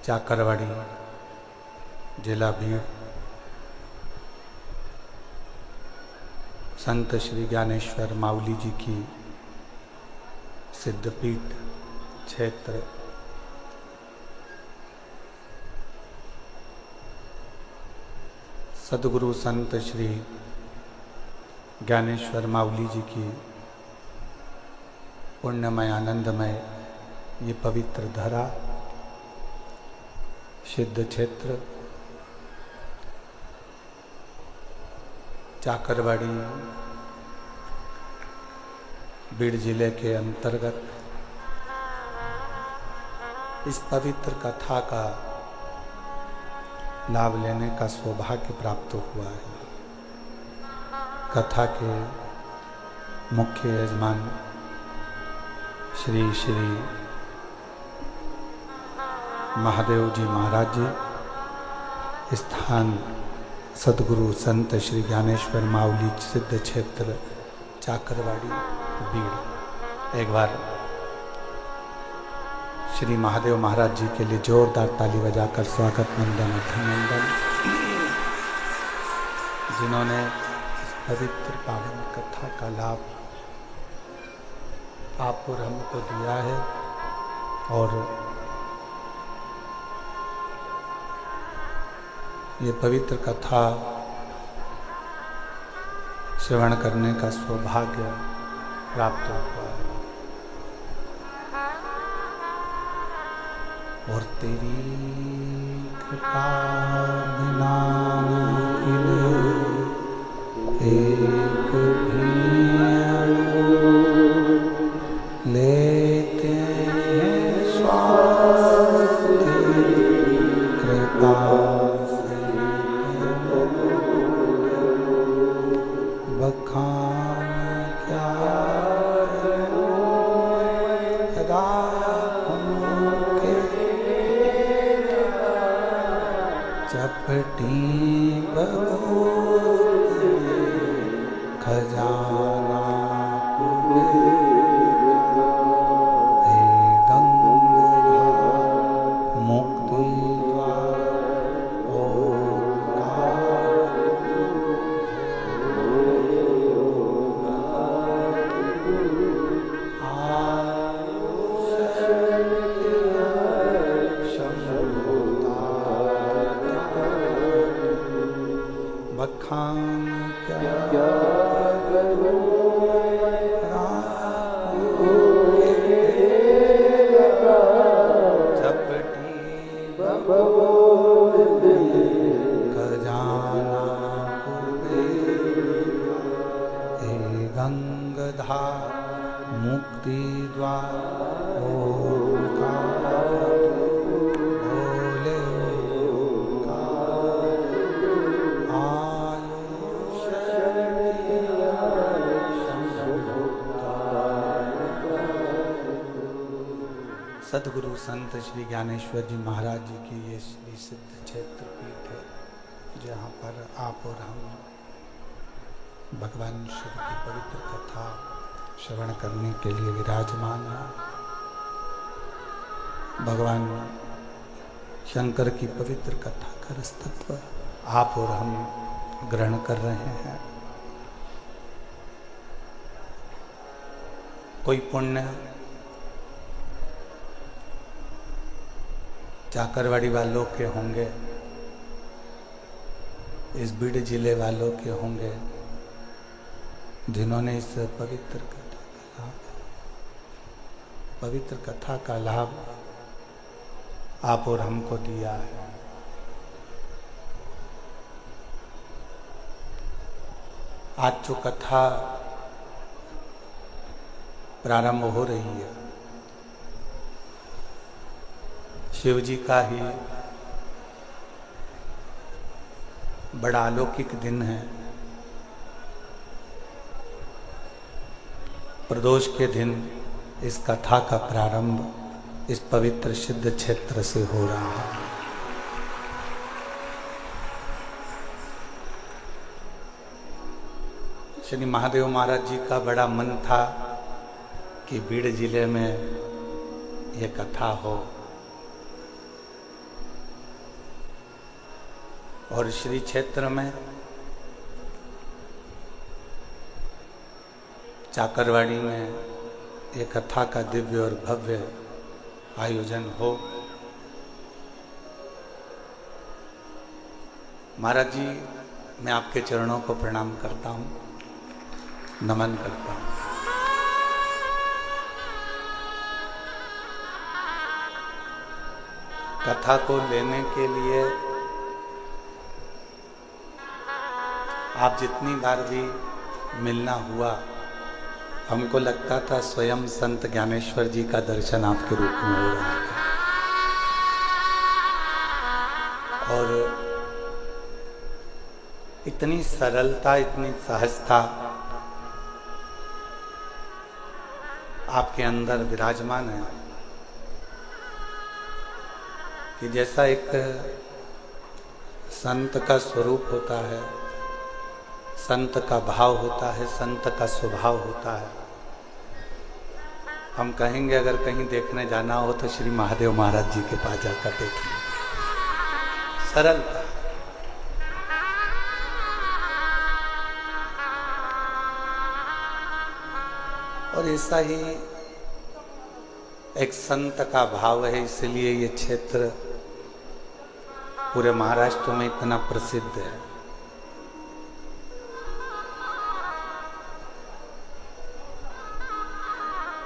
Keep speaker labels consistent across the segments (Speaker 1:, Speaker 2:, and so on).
Speaker 1: चाकरवाड़ी, जिला भीड़, संत श्री ज्ञानेश्वर माउली जी की सिद्धपीठ क्षेत्र सद्गुरु संत श्री ज्ञानेश्वर माउली जी की पुण्यमय आनंदमय ये पवित्र धरा सिद्ध क्षेत्र चाकरवाड़ी बीड़ जिले के अंतर्गत इस पवित्र कथा का लाभ लेने का सौभाग्य प्राप्त हुआ है। कथा के मुख्य यजमान श्री श्री महादेव जी महाराज जी, स्थान सद्गुरु संत श्री ज्ञानेश्वर माउली सिद्ध क्षेत्र चाकरवाड़ी बीड़। एक बार श्री महादेव महाराज जी के लिए जोरदार ताली बजाकर स्वागत वंदन अभिनंदन। जिन्होंने इस पवित्र पावन कथा का लाभ आप और हमको दिया है और ये पवित्र कथा श्रवण करने का सौभाग्य प्राप्त हुआ है। और तेरी कृपा बिना एक भी लेते हैं श्वास कृपा से बखान क्या चपटी खजाना मुक्ति बखान क्या चपटी खजाना गंगधा मुक्ति द्वार सद्गुरु संत श्री ज्ञानेश्वर जी महाराज जी की ये श्री सिद्ध क्षेत्र पीठ है, जहाँ पर आप और हम भगवान शिव की पवित्र कथा श्रवण करने के लिए विराजमान हैं। भगवान शंकर की पवित्र कथा का रसतत्व आप और हम ग्रहण कर रहे हैं। कोई पुण्य चाकरवाड़ी वालों के होंगे, इस बीड़ जिले वालों के होंगे, जिन्होंने इस पवित्र कथा का लाभ आप और हमको दिया है। आज जो कथा प्रारंभ हो रही है, शिव जी का ही बड़ा अलौकिक दिन है। प्रदोष के दिन इस कथा का प्रारंभ इस पवित्र सिद्ध क्षेत्र से हो रहा है। श्री महादेव महाराज जी का बड़ा मन था कि बीड़ जिले में ये कथा हो। और श्री क्षेत्र में चाकरवाड़ी में एक कथा का दिव्य और भव्य आयोजन हो। महाराज जी, मैं आपके चरणों को प्रणाम करता हूँ, नमन करता हूँ। कथा को लेने के लिए आप जितनी बार भी मिलना हुआ, हमको लगता था स्वयं संत ज्ञानेश्वर जी का दर्शन आपके रूप में हो रहा है। और इतनी सरलता, इतनी सहजता आपके अंदर विराजमान है कि जैसा एक संत का स्वरूप होता है, संत का भाव होता है, संत का स्वभाव होता है। हम कहेंगे अगर कहीं देखने जाना हो तो श्री महादेव महाराज जी के पास जाकर देखिए। सरलता। और ऐसा ही एक संत का भाव है, इसलिए ये क्षेत्र पूरे महाराष्ट्र में इतना प्रसिद्ध है।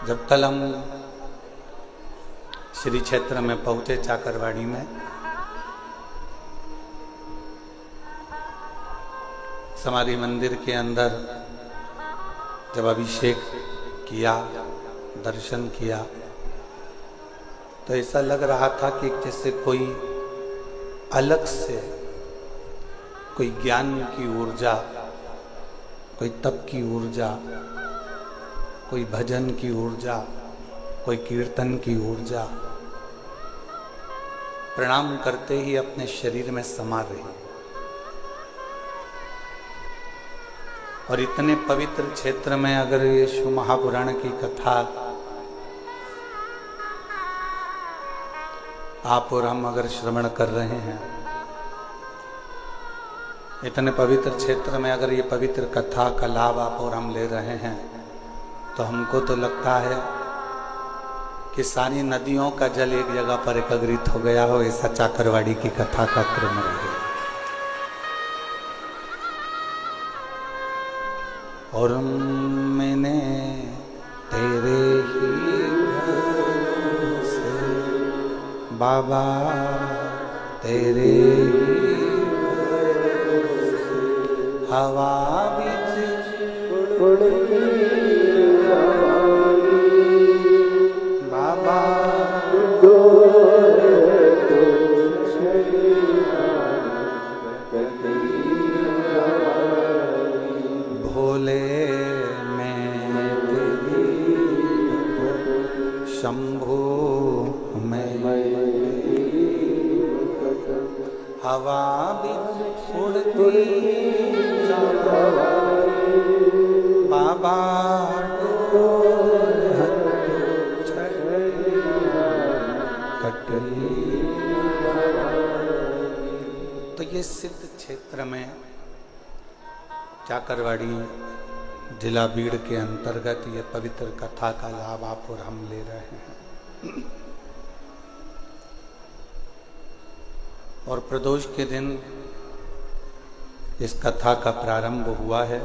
Speaker 1: जब कल हम श्री क्षेत्र में पहुंचे चाकरवाड़ी में, समाधि मंदिर के अंदर जब अभिषेक किया, दर्शन किया, तो ऐसा लग रहा था कि जैसे कोई अलग से कोई ज्ञान की ऊर्जा, कोई तप की ऊर्जा, कोई भजन की ऊर्जा, कोई कीर्तन की ऊर्जा प्रणाम करते ही अपने शरीर में समा रही। और इतने पवित्र क्षेत्र में अगर ये शिव महापुराण की कथा आप और हम अगर श्रवण कर रहे हैं, इतने पवित्र क्षेत्र में अगर ये पवित्र कथा का लाभ आप और हम ले रहे हैं, तो हमको तो लगता है कि सारी नदियों का जल एक जगह पर एकत्रित हो गया हो, ऐसा चाकरवाड़ी की कथा का क्रम रहे। और मैंने तेरे ही भरोसे बाबा, तेरे ही भरोसे हवा बिच उड़ती बाबा, भोले में तेरी शंभू में हवा बिच उड़ती बाबा, तो ये सिद्ध क्षेत्र में चाकरवाड़ी जिला बीड़ के अंतर्गत ये पवित्र कथा का लाभ आप और हम ले रहे हैं। और प्रदोष के दिन इस कथा का प्रारंभ हुआ है।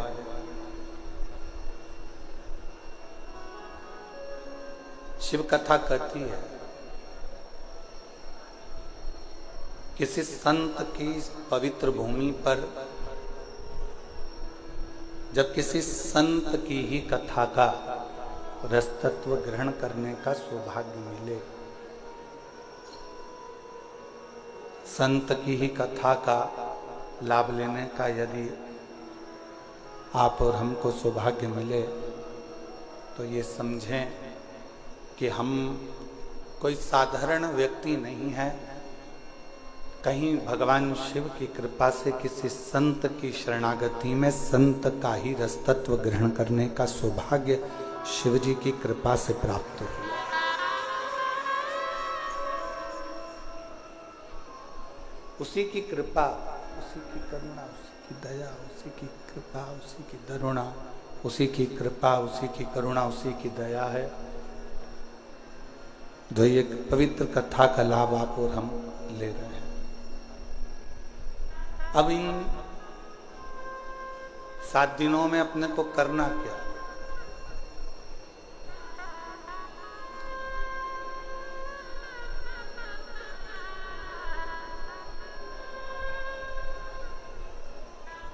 Speaker 1: शिव कथा कहती है किसी संत की पवित्र भूमि पर जब किसी संत की ही कथा का रसतत्व ग्रहण करने का सौभाग्य मिले, संत की ही कथा का लाभ लेने का यदि आप और हमको सौभाग्य मिले, तो ये समझें कि हम कोई साधारण व्यक्ति नहीं है। कहीं भगवान शिव की कृपा से किसी संत की शरणागति में संत का ही रसतत्व ग्रहण करने का सौभाग्य शिव जी की कृपा से प्राप्त हुआ। उसी की कृपा उसी की करुणा, उसी की दया, उसी की कृपा, उसी की करुणा, उसी की कृपा, उसी की करुणा, उसी की दया है जो ये पवित्र कथा का लाभ आप और हम ले रहे हैं। अब इन 7 दिनों में अपने को करना क्या?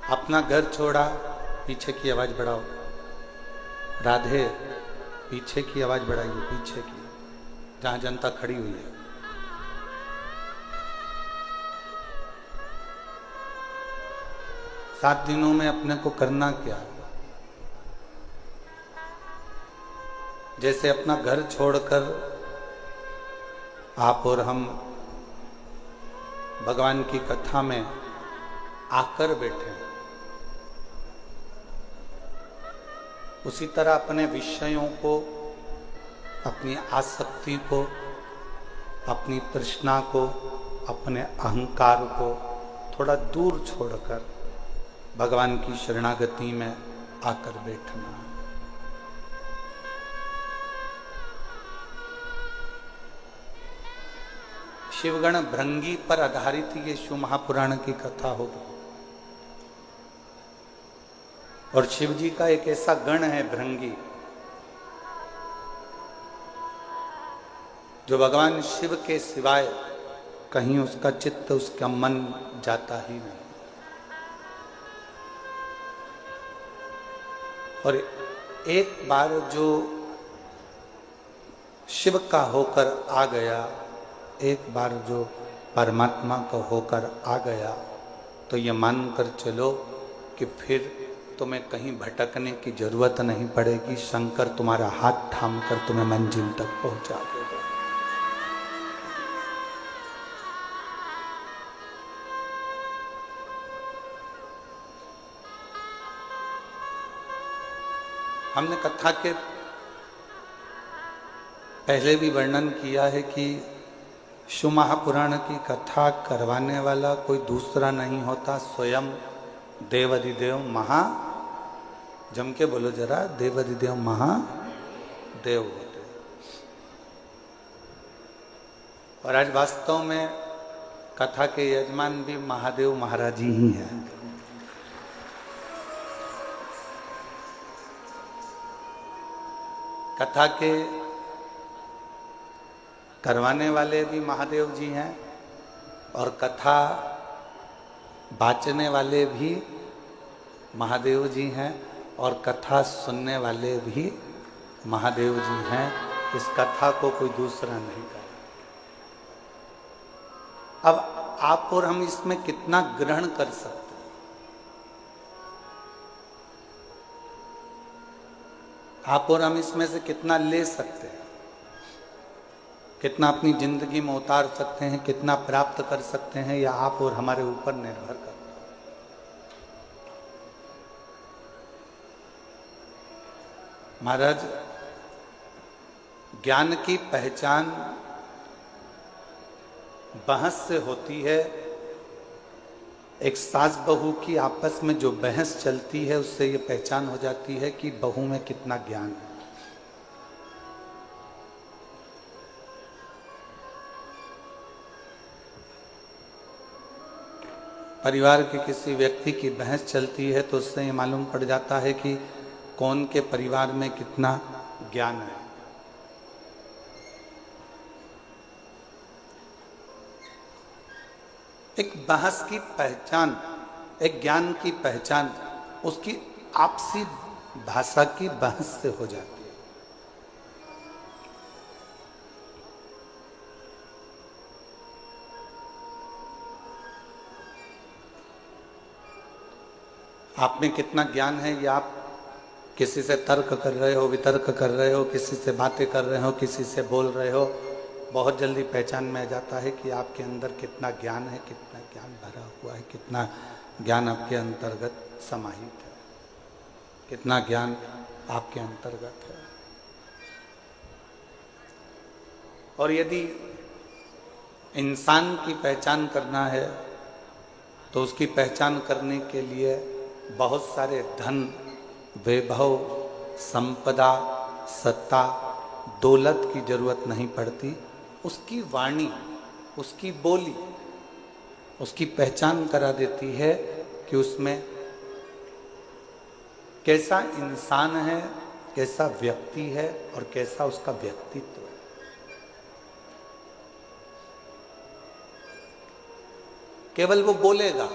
Speaker 1: अपना घर छोड़ा, पीछे की आवाज बढ़ाओ। राधे, पीछे की आवाज बढ़ाइए, पीछे की, जहां जनता खड़ी हुई है। सात दिनों में अपने को करना क्या? जैसे अपना घर छोड़कर आप और हम भगवान की कथा में आकर बैठे हैं, उसी तरह अपने विषयों को, अपनी आसक्ति को, अपनी तृष्णा को, अपने अहंकार को थोड़ा दूर छोड़कर भगवान की शरणागति में आकर बैठना। शिवगण भृंगी पर आधारित ये शिव महापुराण की कथा होगी। और शिव जी का एक ऐसा गण है भृंगी, जो भगवान शिव के सिवाय कहीं उसका चित्त, उसका मन जाता ही नहीं। और एक बार जो शिव का होकर आ गया, एक बार जो परमात्मा का होकर आ गया, तो ये मानकर चलो कि फिर तुम्हें कहीं भटकने की जरूरत नहीं पड़ेगी। शंकर तुम्हारा हाथ थामकर तुम्हें मंजिल तक पहुंचा देगा। हमने कथा के पहले भी वर्णन किया है कि शिव महापुराण की कथा करवाने वाला कोई दूसरा नहीं होता, स्वयं देवाधिदेव महा, जम के बोलो जरा, देवाधिदेव महादेव होते। और आज वास्तव में कथा के यजमान भी महादेव महाराज ही हैं। कथा के करवाने वाले भी महादेव जी हैं और कथा बाचने वाले भी महादेव जी हैं और कथा सुनने वाले भी महादेव जी हैं। इस कथा को कोई दूसरा नहीं कर। अब आप और हम इसमें कितना ग्रहण कर सकते हैं? आप और हम इसमें से कितना ले सकते हैं? कितना अपनी जिंदगी में उतार सकते हैं, कितना प्राप्त कर सकते हैं, या आप और हमारे ऊपर निर्भर करता है। महाराज, ज्ञान की पहचान बहस से होती है। एक सास बहू की आपस में जो बहस चलती है, उससे ये पहचान हो जाती है कि बहू में कितना ज्ञान है। परिवार के किसी व्यक्ति की बहस चलती है तो उससे ये मालूम पड़ जाता है कि कौन के परिवार में कितना ज्ञान है। एक बहस की पहचान, एक ज्ञान की पहचान उसकी आपसी भाषा की बहस से हो जाती है। आप में कितना ज्ञान है, या आप किसी से तर्क कर रहे हो, वितर्क कर रहे हो, किसी से बातें कर रहे हो, किसी से बोल रहे हो, बहुत जल्दी पहचान में आ जाता है कि आपके अंदर कितना ज्ञान है, कितना ज्ञान भरा हुआ है, कितना ज्ञान आपके अंतर्गत समाहित है, कितना ज्ञान आपके अंतर्गत है। और यदि इंसान की पहचान करना है तो उसकी पहचान करने के लिए बहुत सारे धन, वैभव, संपदा, सत्ता, दौलत की जरूरत नहीं पड़ती। उसकी वाणी, उसकी बोली उसकी पहचान करा देती है कि उसमें कैसा इंसान है, कैसा व्यक्ति है और कैसा उसका व्यक्तित्व है। केवल वो बोलेगा,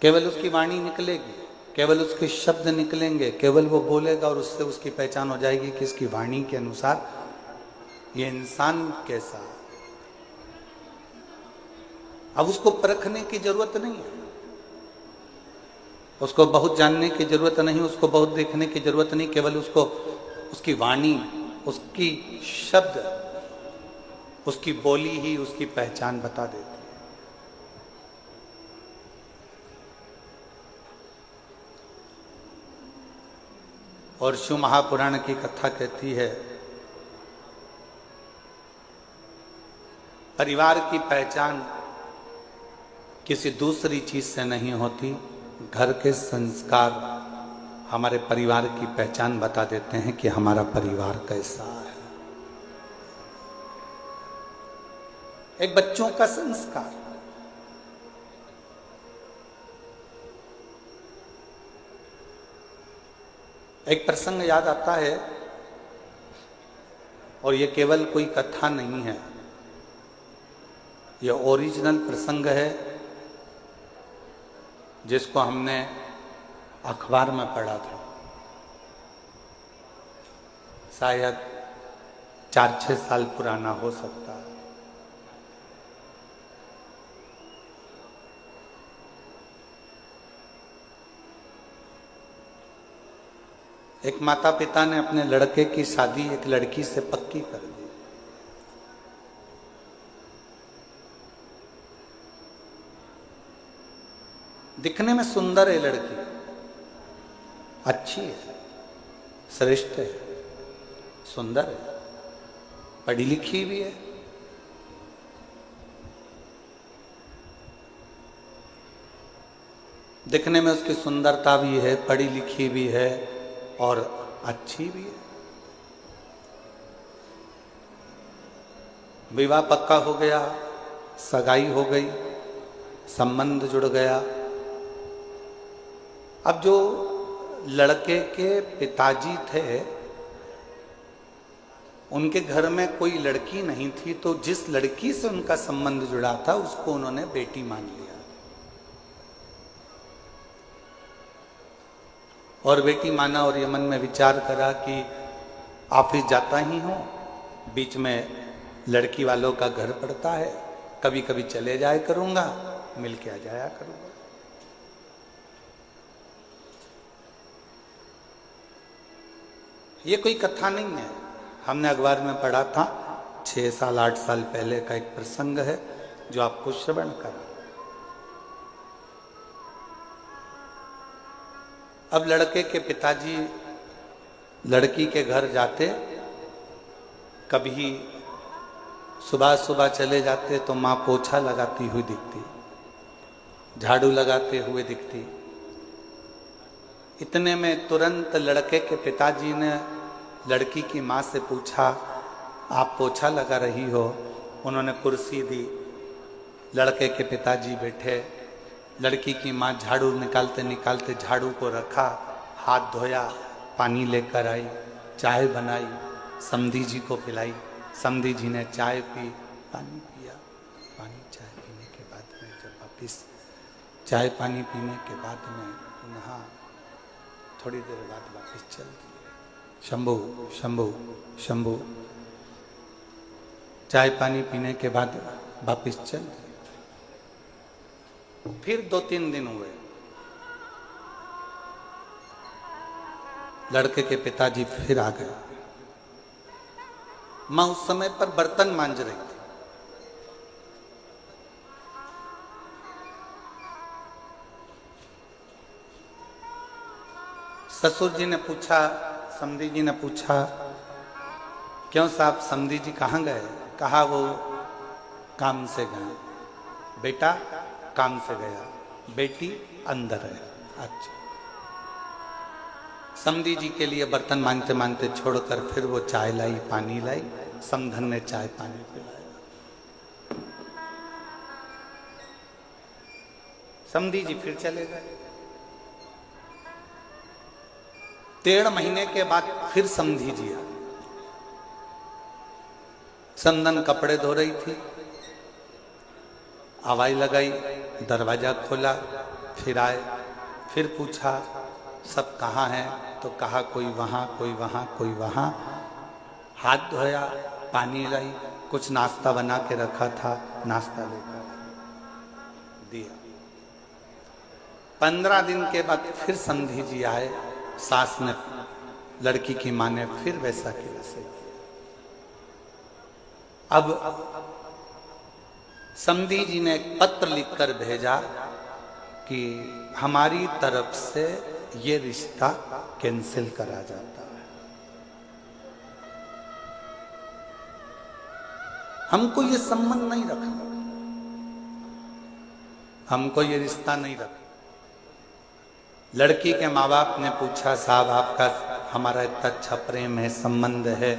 Speaker 1: केवल उसकी वाणी निकलेगी, केवल उसके शब्द निकलेंगे, केवल वो बोलेगा और उससे उसकी पहचान हो जाएगी कि इसकी वाणी के अनुसार ये इंसान कैसा है। अब उसको परखने की जरूरत नहीं है, उसको बहुत जानने की जरूरत नहीं, उसको बहुत देखने की जरूरत नहीं, केवल उसको उसकी वाणी, उसकी शब्द, उसकी बोली ही उसकी पहचान बता देती है। और शिव महापुराण की कथा कहती है, परिवार की पहचान किसी दूसरी चीज से नहीं होती, घर के संस्कार हमारे परिवार की पहचान बता देते हैं कि हमारा परिवार कैसा है। एक बच्चों का संस्कार, एक प्रसंग याद आता है और ये केवल कोई कथा नहीं है, ये ओरिजिनल प्रसंग है जिसको हमने अखबार में पढ़ा था, शायद 4-6 साल पुराना हो सकता है। एक माता पिता ने अपने लड़के की शादी एक लड़की से पक्की कर दी। दिखने में सुंदर है लड़की, अच्छी है, श्रेष्ठ है, सुंदर है, पढ़ी लिखी भी है। दिखने में उसकी सुंदरता भी है, पढ़ी लिखी भी है और अच्छी भी है। विवाह पक्का हो गया, सगाई हो गई, संबंध जुड़ गया। अब जो लड़के के पिताजी थे, उनके घर में कोई लड़की नहीं थी, तो जिस लड़की से उनका संबंध जुड़ा था उसको उन्होंने बेटी मान लिया। और बेटी माना और ये मन में विचार करा कि ऑफिस जाता ही हूं, बीच में लड़की वालों का घर पड़ता है, कभी कभी चले जाया करूंगा, मिल के आ जाया करूंगा। ये कोई कथा नहीं है, हमने अखबार में पढ़ा था, 6 साल 8 साल पहले का एक प्रसंग है जो आपको श्रवण करा। अब लड़के के पिताजी लड़की के घर जाते, कभी सुबह सुबह चले जाते तो माँ पोछा लगाती हुई दिखती, झाड़ू लगाते हुए दिखती। इतने में तुरंत लड़के के पिताजी ने लड़की की माँ से पूछा, आप पोछा लगा रही हो? उन्होंने कुर्सी दी, लड़के के पिताजी बैठे, लड़की की माँ झाड़ू निकालते निकालते झाड़ू को रखा, हाथ धोया, पानी लेकर आई, चाय बनाई, समधी जी को पिलाई, समधी जी ने चाय पी, पानी पिया। पानी चाय पीने के बाद में जब वापिस चाय पानी पीने के बाद में पुनः थोड़ी देर बाद वापिस चल दिए। शंभू शंभू शंभू, चाय पानी पीने के बाद वापिस चल दिए। फिर 2-3 दिन हुए, लड़के के पिताजी फिर आ गए। मां उस समय पर बर्तन मांज रही थी। ससुर जी ने पूछा, समधी जी ने पूछा, क्यों साहब समधी जी कहाँ गए? कहा वो काम से गए। बेटा काम से गया, बेटी अंदर है। अच्छा, समधी जी के लिए बर्तन मांगते मांगते छोड़कर फिर वो चाय लाई, पानी लाई, समधन ने चाय पानी पिलाया। समधी जी फिर चले गए। 1.5 महीने के बाद फिर समधी जी आए। समधन कपड़े धो रही थी, आवाज लगाई, दरवाजा खोला, फिर आए, फिर पूछा सब कहाँ हैं? तो कहा कोई वहां, कोई वहां, कोई वहां। हाथ धोया, पानी लाई, कुछ नाश्ता बना के रखा था, नाश्ता लेकर दिया। 15 दिन के बाद फिर समधी जी आए। सास ने, लड़की की मां ने फिर वैसा के वैसे किया। अब समधी जी ने एक पत्र लिखकर भेजा कि हमारी तरफ से ये रिश्ता कैंसिल करा जाता है, हमको ये संबंध नहीं रखना, हमको ये रिश्ता नहीं रखना। लड़की के माँ बाप ने पूछा साहब आपका हमारा इतना अच्छा प्रेम है, संबंध है,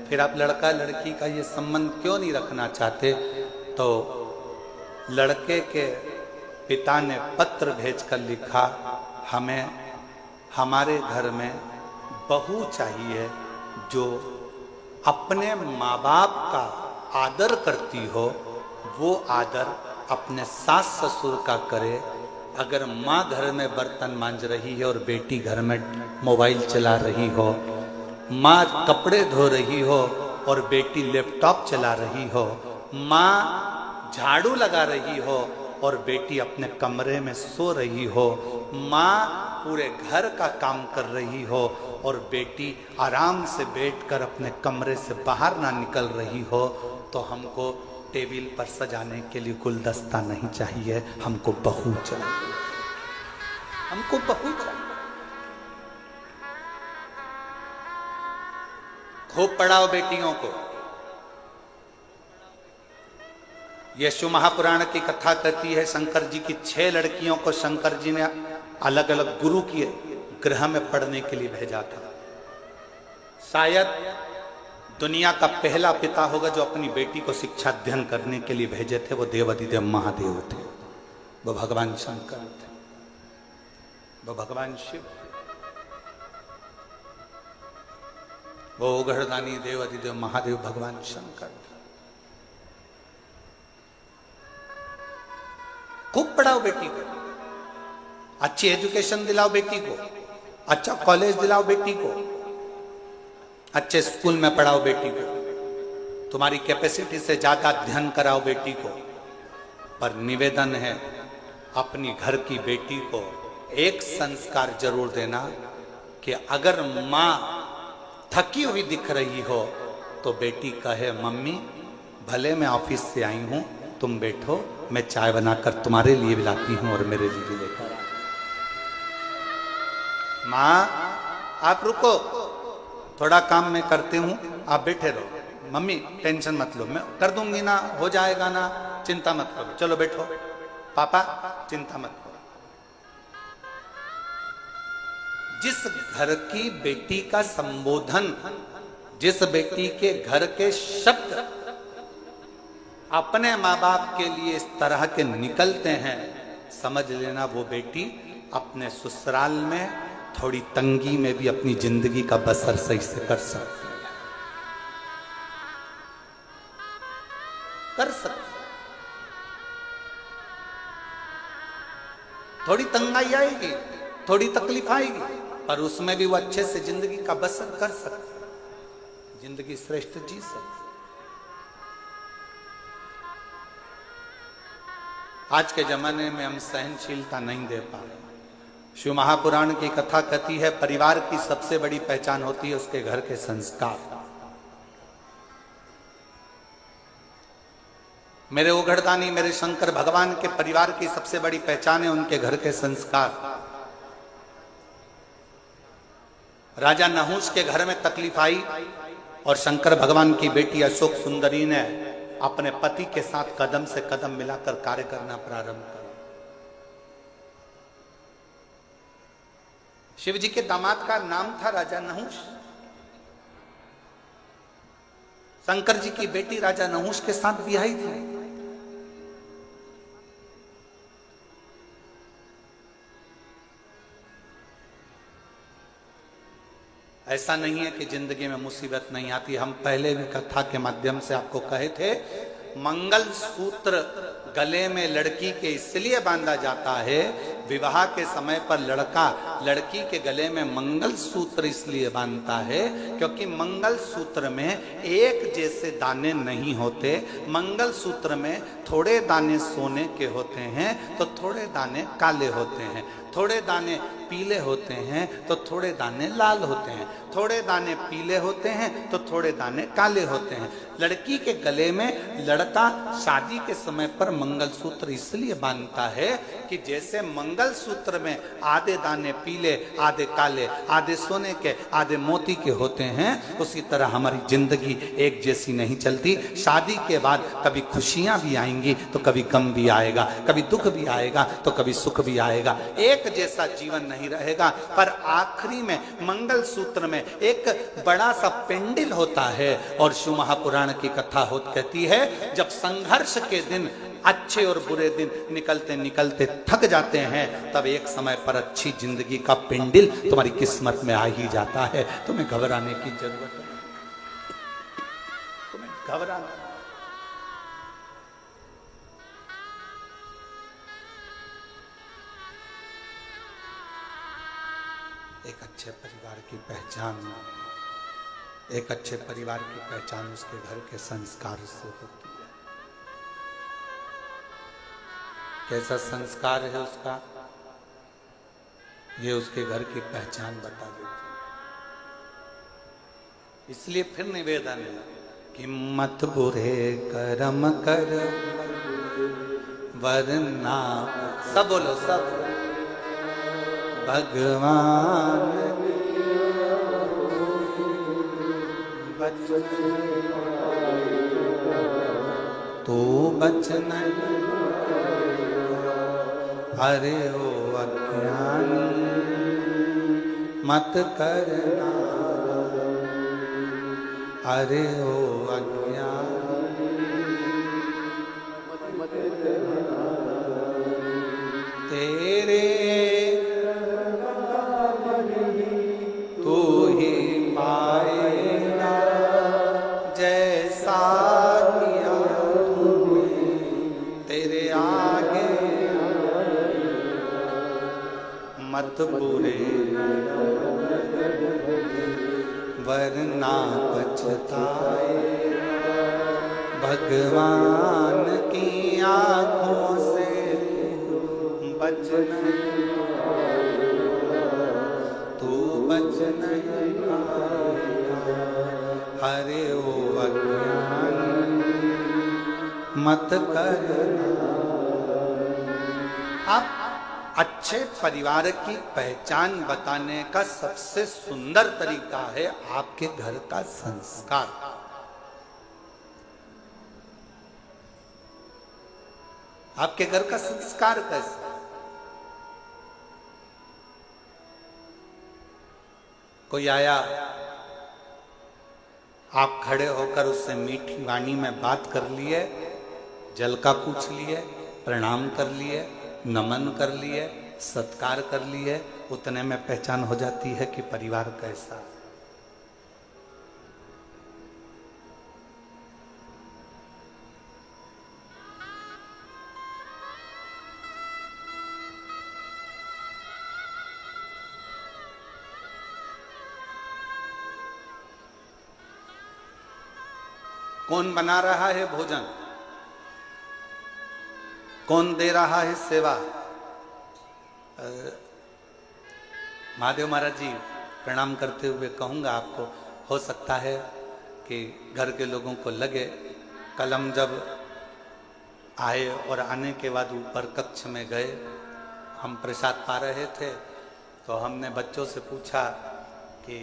Speaker 1: फिर आप लड़का लड़की का ये संबंध क्यों नहीं रखना चाहते? तो लड़के के पिता ने पत्र भेजकर लिखा, हमें हमारे घर में बहू चाहिए जो अपने माँ बाप का आदर करती हो, वो आदर अपने सास ससुर का करे। अगर माँ घर में बर्तन मांज रही है और बेटी घर में मोबाइल चला रही हो, माँ कपड़े धो रही हो और बेटी लैपटॉप चला रही हो, माँ झाड़ू लगा रही हो और बेटी अपने कमरे में सो रही हो, माँ पूरे घर का काम कर रही हो और बेटी आराम से बैठकर अपने कमरे से बाहर ना निकल रही हो, तो हमको टेबल पर सजाने के लिए गुलदस्ता नहीं चाहिए, हमको बहू चाहिए, हमको बहू चाहिए। खूब पढ़ाओ बेटियों को। यशु महापुराण की कथा कहती है, शंकर जी की 6 लड़कियों को शंकर जी ने अलग अलग गुरु के गृह में पढ़ने के लिए भेजा था। शायद दुनिया का पहला पिता होगा जो अपनी बेटी को शिक्षा अध्ययन करने के लिए भेजे थे, वो देवाधिदेव महादेव थे, वो भगवान शंकर थे, वो भगवान शिव, वो ओघड़दानी देवाधिदेव महादेव भगवान शंकर थे। खूब पढ़ाओ बेटी को, अच्छी एजुकेशन दिलाओ बेटी को, अच्छा कॉलेज दिलाओ बेटी को, अच्छे स्कूल में पढ़ाओ बेटी को, तुम्हारी कैपेसिटी से ज्यादा अध्ययन कराओ बेटी को। पर निवेदन है, अपनी घर की बेटी को एक संस्कार जरूर देना कि अगर माँ थकी हुई दिख रही हो तो बेटी कहे, मम्मी भले मैं ऑफिस से आई हूं, तुम बैठो, मैं चाय बनाकर तुम्हारे लिए भी लाती हूं और मेरे लिए भी लेकर आ। माँ आप रुको, थोड़ा काम मैं करती हूँ, आप बैठे रहो, मम्मी टेंशन मत लो, मैं कर दूंगी ना, हो जाएगा ना, चिंता मत करो, चलो बैठो, पापा चिंता मत करो। जिस घर की बेटी का संबोधन, जिस बेटी के घर के शब्द अपने माँ बाप के लिए इस तरह के निकलते हैं, समझ लेना वो बेटी अपने ससुराल में थोड़ी तंगी में भी अपनी जिंदगी का बसर सही से कर सकती है, कर सकती। थोड़ी तंगाई आएगी, थोड़ी तकलीफ आएगी, पर उसमें भी वो अच्छे से जिंदगी का बसर कर सकती, जिंदगी श्रेष्ठ जी सकती। आज के जमाने में हम सहनशीलता नहीं दे पा रहे। शिव महापुराण की कथा कहती है, परिवार की सबसे बड़ी पहचान होती है उसके घर के संस्कार। मेरे ओघड़दानी, मेरे शंकर भगवान के परिवार की सबसे बड़ी पहचान है उनके घर के संस्कार। राजा नहुष के घर में तकलीफ आई और शंकर भगवान की बेटी अशोक सुंदरी ने अपने पति के साथ कदम से कदम मिलाकर कार्य करना प्रारंभ किया। शिव जी के दामाद का नाम था राजा नहुष। शंकर जी की बेटी राजा नहुष के साथ ब्याही थी। ऐसा नहीं है कि जिंदगी में मुसीबत नहीं आती। हम पहले भी कथा के माध्यम से आपको कहे थे, मंगल सूत्र गले में लड़की के इसलिए बांधा जाता है, विवाह के समय पर लड़का लड़की के गले में मंगल सूत्र इसलिए बांधता है क्योंकि मंगल सूत्र में एक जैसे दाने नहीं होते। मंगल सूत्र में थोड़े दाने सोने के होते हैं तो थोड़े दाने काले होते हैं, थोड़े दाने पीले होते हैं तो थोड़े दाने लाल होते हैं, थोड़े दाने पीले होते हैं तो थोड़े दाने काले होते हैं। लड़की के गले में लड़का शादी के समय पर मंगलसूत्र इसलिए बांधता है कि जैसे मंगलसूत्र में आधे दाने पीले, आधे काले, आधे सोने के, आधे मोती के होते हैं, उसी तरह हमारी जिंदगी एक जैसी नहीं चलती। शादी के बाद कभी खुशियां भी आएंगी तो कभी गम भी आएगा, कभी दुख भी आएगा तो कभी सुख भी आएगा। एक जैसा जीवन नहीं रहेगा। पर आखिरी में मंगल सूत्र में एक बड़ा सा पेंडिल होता है और शिव महापुराण की कथा होत कहती है, जब संघर्ष के दिन, अच्छे और बुरे दिन निकलते निकलते थक जाते हैं, तब एक समय पर अच्छी जिंदगी का पेंडिल तुम्हारी किस्मत में आ ही जाता है। तुम्हें घबराने की जरूरत नहीं, तुम्हें घबराना। एक अच्छे परिवार की पहचान, एक अच्छे परिवार की पहचान उसके घर के संस्कार से होती है। कैसा संस्कार है उसका, ये उसके घर की पहचान बता देती है। इसलिए फिर निवेदन है कि मत बुरे कर्म कर वरना, सब बोलो सब, भगवान तू बच नहीं, अरे ओ अज्ञानी मत करना, अरे ओ अज्ञानी तेरे तू ही पाएगा जैसा किया तूने, तेरे आगे मत बुरे वरना पछताए, भगवान की आंखों से बच नहीं, तू बच नहीं पाएगा, अरे ओ अज्ञानी मत करना। आप अच्छे परिवार की पहचान बताने का सबसे सुंदर तरीका है आपके घर का संस्कार। आपके घर का संस्कार कैसा? कोई आया, आप खड़े होकर उससे मीठी वाणी में बात कर लिए, जल का पूछ लिए, प्रणाम कर लिए, नमन कर लिए, सत्कार कर लिए, उतने में पहचान हो जाती है कि परिवार कैसा। कौन बना रहा है भोजन, कौन दे रहा है सेवा। महादेव महाराज जी प्रणाम करते हुए कहूंगा आपको, हो सकता है कि घर के लोगों को लगे, कल हम जब आए और आने के बाद ऊपर कक्ष में गए, हम प्रसाद पा रहे थे तो हमने बच्चों से पूछा कि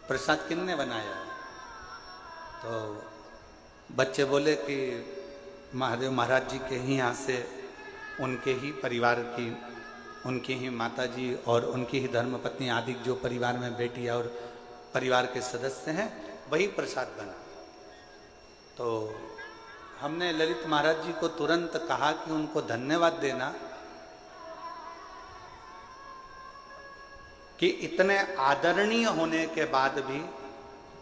Speaker 1: प्रसाद किसने बनाया, तो बच्चे बोले कि महादेव महाराज जी के ही यहाँ से, उनके ही परिवार की उनकी ही माता जी और उनकी ही धर्मपत्नी आदि जो परिवार में बेटी और परिवार के सदस्य हैं वही प्रसाद बना। तो हमने ललित महाराज जी को तुरंत कहा कि उनको धन्यवाद देना कि इतने आदरणीय होने के बाद भी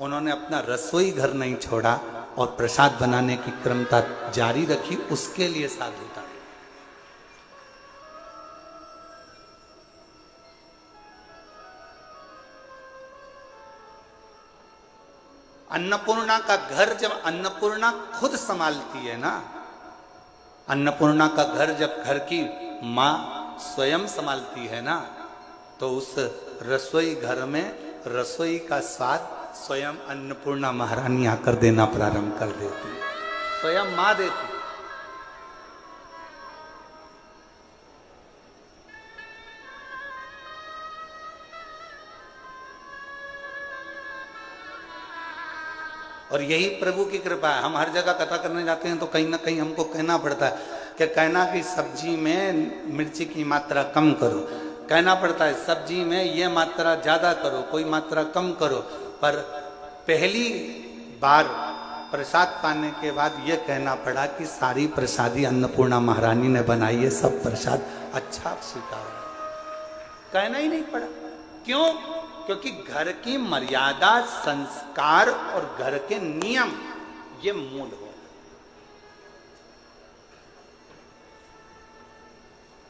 Speaker 1: उन्होंने अपना रसोई घर नहीं छोड़ा और प्रसाद बनाने की क्रमता जारी रखी। उसके लिए साधुता। अन्नपूर्णा का घर जब अन्नपूर्णा खुद संभालती है ना, अन्नपूर्णा का घर जब घर की मां स्वयं संभालती है ना, तो उस रसोई घर में रसोई का स्वाद स्वयं अन्नपूर्णा महारानी आकर देना प्रारंभ कर देती है, स्वयं मां देती। और यही प्रभु की कृपा है। हम हर जगह कथा करने जाते हैं तो कहीं ना कहीं हमको कहना पड़ता है कि कहना कि सब्जी में मिर्ची की मात्रा कम करो, कहना पड़ता है सब्जी में ये मात्रा ज्यादा करो, कोई मात्रा कम करो। पर पहली बार प्रसाद पाने के बाद ये कहना पड़ा कि सारी प्रसादी अन्नपूर्णा महारानी ने बनाई है, सब प्रसाद अच्छा स्वीकार। कहना ही नहीं पड़ा। क्यों? क्योंकि घर की मर्यादा, संस्कार और घर के नियम ये मूल हो।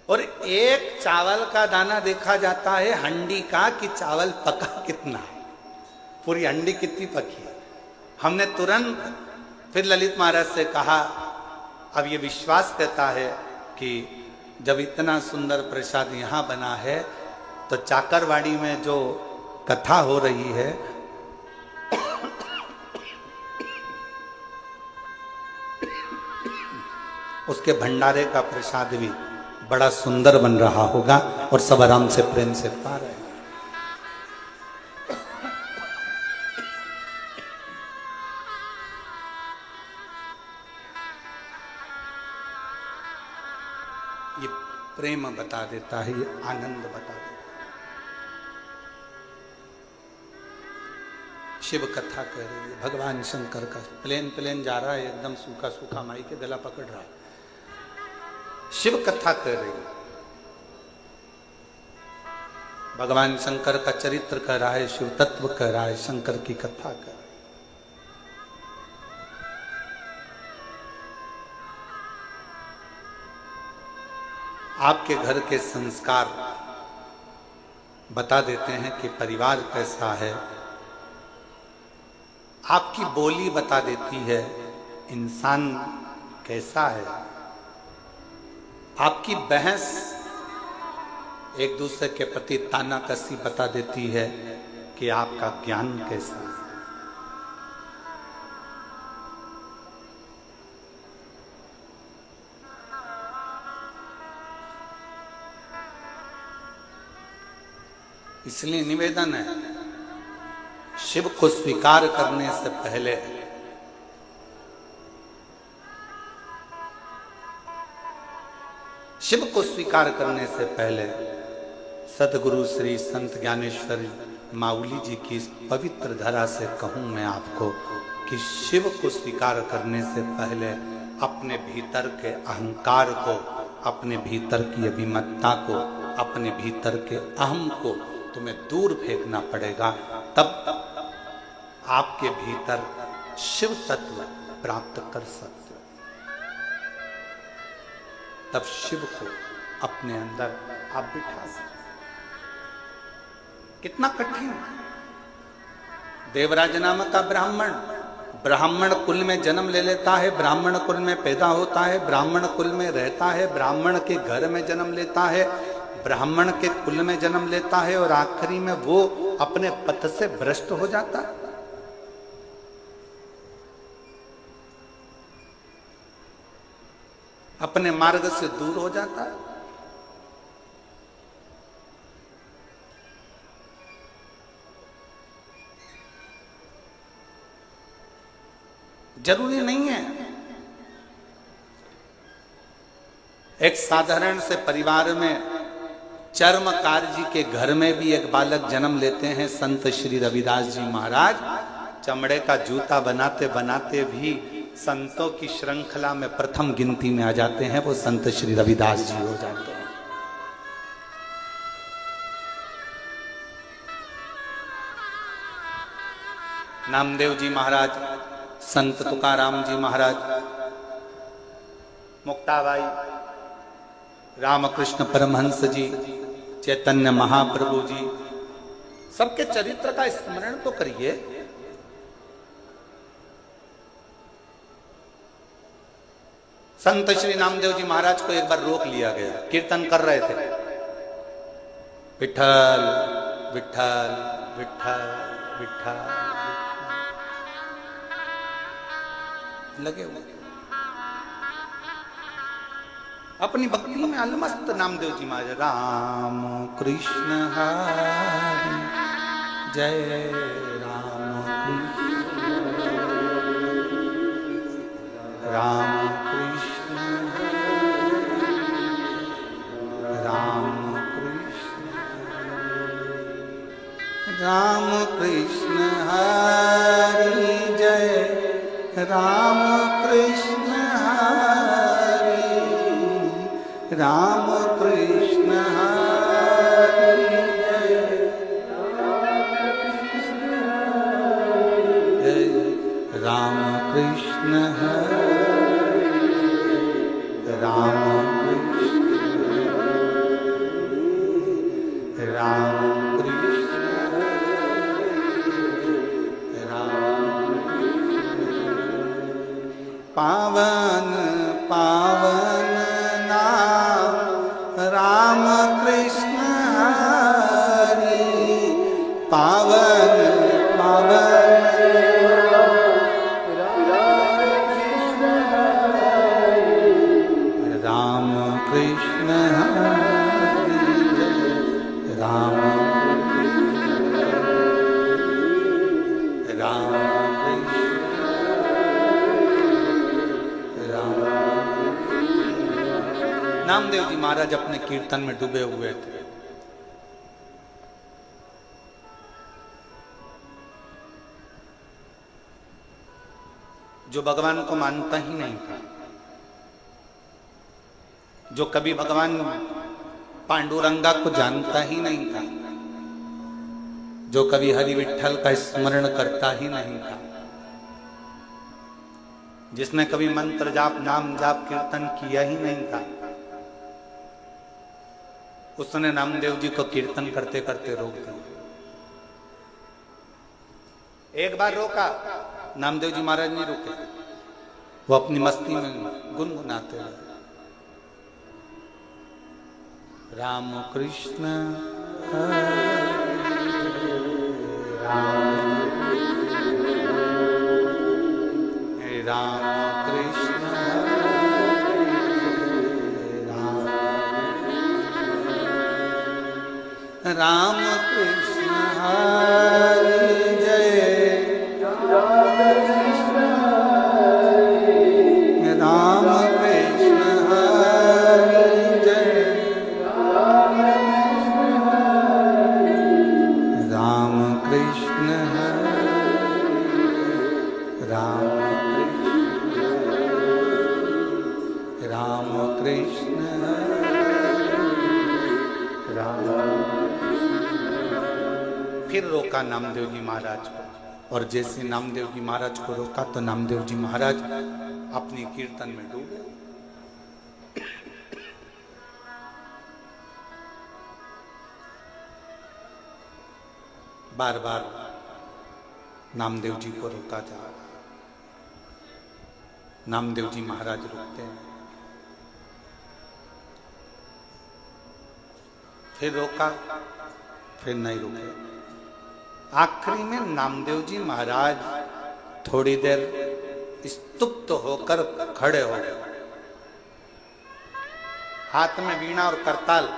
Speaker 1: और एक चावल का दाना देखा जाता है हंडी का कि चावल पका कितना है, पूरी हंडी कितनी पकी है। हमने तुरंत फिर ललित महाराज से कहा, अब ये विश्वास कहता है कि जब इतना सुंदर प्रसाद यहाँ बना है तो चाकरवाड़ी में जो कथा हो रही है उसके भंडारे का प्रसाद भी बड़ा सुंदर बन रहा होगा और सब आराम से प्रेम से पा रहे हैं। ये प्रेम बता देता है, ये आनंद बता देता है। शिव कथा कह रही है, भगवान शंकर का प्लेन जा रहा है, एकदम सूखा सूखा माई के गला पकड़ रहा है। शिव कथा कह रही है, भगवान शंकर का चरित्र कह रहा है, शिव तत्व कह रहा है, शंकर की कथा कह रहा है। आपके घर के संस्कार बता देते हैं कि परिवार कैसा है। आपकी बोली बता देती है इंसान कैसा है। आपकी बहस एक दूसरे के प्रति तानाकसी बता देती है कि आपका ज्ञान कैसा है। इसलिए निवेदन है, शिव को स्वीकार करने से पहले शिव को स्वीकार करने से पहले सदगुरु श्री संत ज्ञानेश्वर माउली जी की इस पवित्र धरा से कहूं मैं आपको कि शिव को स्वीकार करने से पहले अपने भीतर के अहंकार को, अपने भीतर की अभिमतता को, अपने भीतर के अहम को तुम्हें दूर फेंकना पड़ेगा। तब आपके भीतर शिव तत्व प्राप्त कर सकते हो। तब शिव को अपने अंदर आप बिठा सकते। कितना कठिन। देवराज नामक का ब्राह्मण कुल में जन्म ले लेता है, ब्राह्मण कुल में पैदा होता है, ब्राह्मण कुल में रहता है, ब्राह्मण के घर में जन्म लेता है, ब्राह्मण के कुल में जन्म लेता है और आखिरी में वो अपने पथ से भ्रष्ट हो जाता है। अपने मार्ग से दूर हो जाता है। जरूरी नहीं है एक साधारण से परिवार में चर्मकार जी के घर में भी एक बालक जन्म लेते हैं संत श्री रविदास जी महाराज। चमड़े का जूता बनाते बनाते भी संतों की श्रृंखला में प्रथम गिनती में आ जाते हैं, वो संत श्री रविदास जी हो जाते हैं। नामदेव जी महाराज, संत तुकाराम जी महाराज, मुक्ताबाई, रामकृष्ण परमहंस जी, चैतन्य महाप्रभु जी, सबके चरित्र का स्मरण तो करिए। संत श्री नामदेव जी महाराज को एक बार रोक लिया गया, कीर्तन कर रहे थे, विठल विठल विठल विठल लगे हुए, अपनी भक्ति में अलमस्त नामदेव जी महाराज राम कृष्ण हरि जय राम कृष्ण राम कृष्ण राम कृष्ण राम कृष्ण हरि जय राम कृष्ण हरि राम कृष्ण हरि जय राम कृष्ण हरि राम कृष्ण राम कृष्ण राम पावन पावन नाम राम कृष्ण हरि पावन पावन राम कृष्ण हरि जय राम राम नामदेव जी महाराज अपने कीर्तन में डूबे हुए थे। जो भगवान को मानता ही नहीं था, जो कभी भगवान पांडुरंगा को जानता ही नहीं था, जो कभी हरि विठ्ठल का स्मरण करता ही नहीं था, जिसने कभी मंत्र जाप नाम जाप कीर्तन किया ही नहीं था, उसने नामदेव जी को कीर्तन करते करते रोक दिया। एक बार रोका, नामदेव जी महाराज नहीं रुके, वो अपनी मस्ती में गुनगुनाते रहे, राम कृष्ण राम कृष्ण राम कृष्ण हरि जय राम कृष्ण हरि जय राम कृष्ण राम कृष्ण फिर रोका नामदेव जी महाराज को, और जैसे नामदेव जी महाराज को रोका तो नामदेव जी महाराज अपनी कीर्तन में डूबे। बार बार नामदेव जी को रोका जा रहा, नामदेव जी महाराज रुकते हैं, फिर रोका, फिर नहीं रुके। आखिरी में नामदेव जी महाराज थोड़ी देर स्तुप्त होकर खड़े हो गए, हाथ में वीणा और करताल,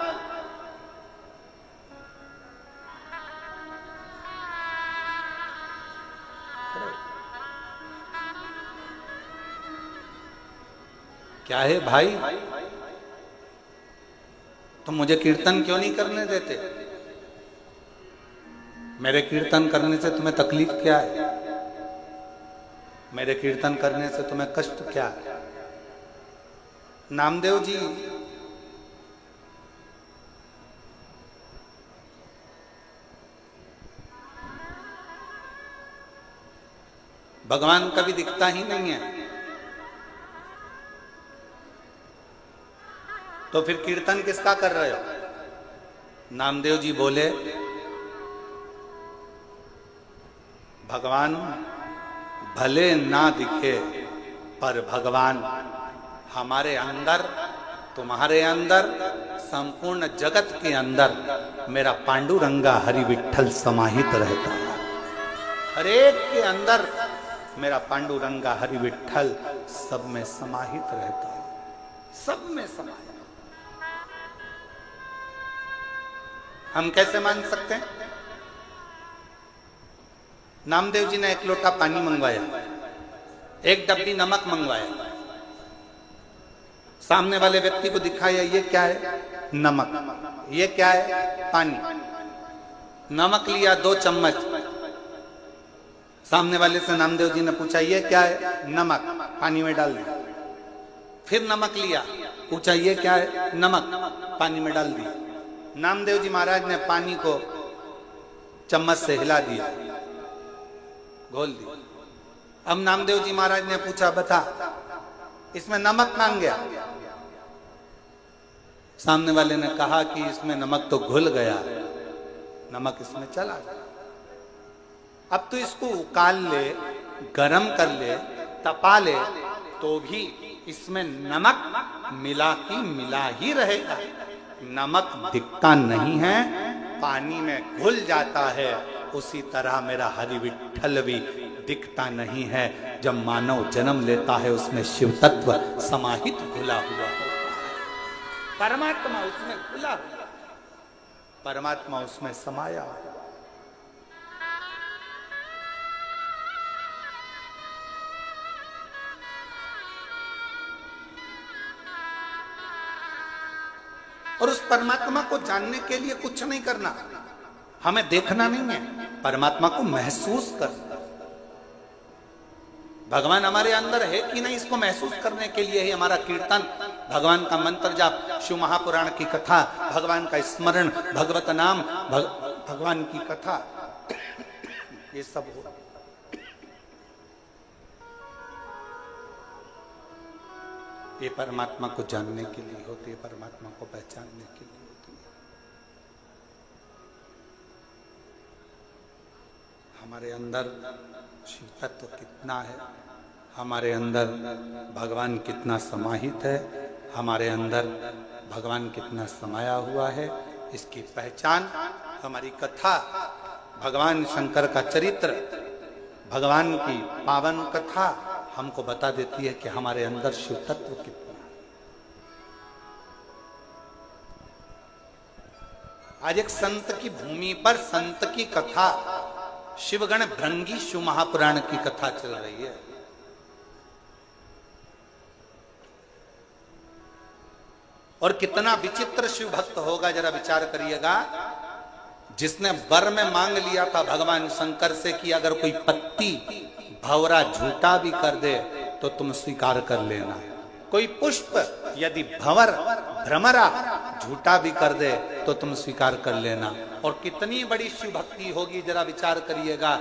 Speaker 1: क्या है भाई, तुम मुझे कीर्तन क्यों नहीं करने देते? मेरे कीर्तन करने से तुम्हें तकलीफ क्या है? मेरे कीर्तन करने से तुम्हें कष्ट क्या है? नामदेव जी भगवान कभी दिखता ही नहीं है, तो फिर कीर्तन किसका कर रहे हो? नामदेव जी बोले, भगवान भले ना दिखे पर भगवान हमारे अंदर, तुम्हारे अंदर, संपूर्ण जगत के अंदर मेरा पांडुरंगा हरि विठ्ठल समाहित रहता है। हर एक के अंदर मेरा पांडुरंगा हरि विठ्ठल सब में समाहित रहता है, सब में समाहित। हम कैसे मान सकते हैं? नामदेव जी ने एक लोटा पानी मंगवाया, एक डब्बी नमक मंगवाया, सामने वाले व्यक्ति को दिखाया, ये क्या है? नमक। ये क्या है? पानी। नमक लिया 2 चम्मच, सामने वाले से नामदेव जी ने पूछा, ये क्या है? नमक। पानी में डाल दिया। फिर नमक लिया, पूछा, ये क्या है? नमक। पानी में डाल दिया। नामदेव जी महाराज ने पानी को चम्मच से हिला दिया, घोल दिया। अब नामदेव जी महाराज ने पूछा, बता इसमें नमक मांग गया? सामने वाले ने कहा कि इसमें नमक तो घुल गया, नमक इसमें चला गया। अब तो इसको उकाल ले, गरम कर ले, तपा ले, तो भी इसमें नमक मिला की मिला ही रहेगा। नमक दिखता नहीं है, पानी में घुल जाता है। उसी तरह मेरा हरि विठ्ठल भी दिखता नहीं है। जब मानव जन्म लेता है उसमें शिव तत्व समाहित घुला हुआ होता है। परमात्मा उसमें घुला हुआ, परमात्मा उसमें समाया। और उस परमात्मा को जानने के लिए कुछ नहीं करना, हमें देखना नहीं है, परमात्मा को महसूस करना। भगवान हमारे अंदर है कि नहीं, इसको महसूस करने के लिए ही हमारा कीर्तन, भगवान का मंत्र जाप, शिव महापुराण की कथा, भगवान का स्मरण, भगवत नाम, भगवान की कथा, ये सब हो। ये परमात्मा को जानने के लिए होती है, परमात्मा को पहचानने के लिए होती है। हमारे अंदर शिव तत्व कितना है, हमारे अंदर भगवान कितना समाहित है, हमारे अंदर भगवान कितना समाया हुआ है, इसकी पहचान हमारी कथा, भगवान शंकर का चरित्र, भगवान की पावन कथा हमको बता देती है कि हमारे अंदर शिव तत्व कितना है। आज एक संत की भूमि पर संत की कथा, शिवगण भृंगी शिव महापुराण की कथा चल रही है। और कितना विचित्र शिव भक्त होगा, जरा विचार करिएगा, जिसने वर में मांग लिया था भगवान शंकर से कि अगर कोई पत्ती भंवरा झूठा भी कर दे तो तुम स्वीकार कर लेना, कोई पुष्प यदि भंवर भ्रमरा झूठा भी कर दे तो तुम स्वीकार कर लेना। और कितनी बड़ी शिव भक्ति होगी, जरा विचार करिएगा।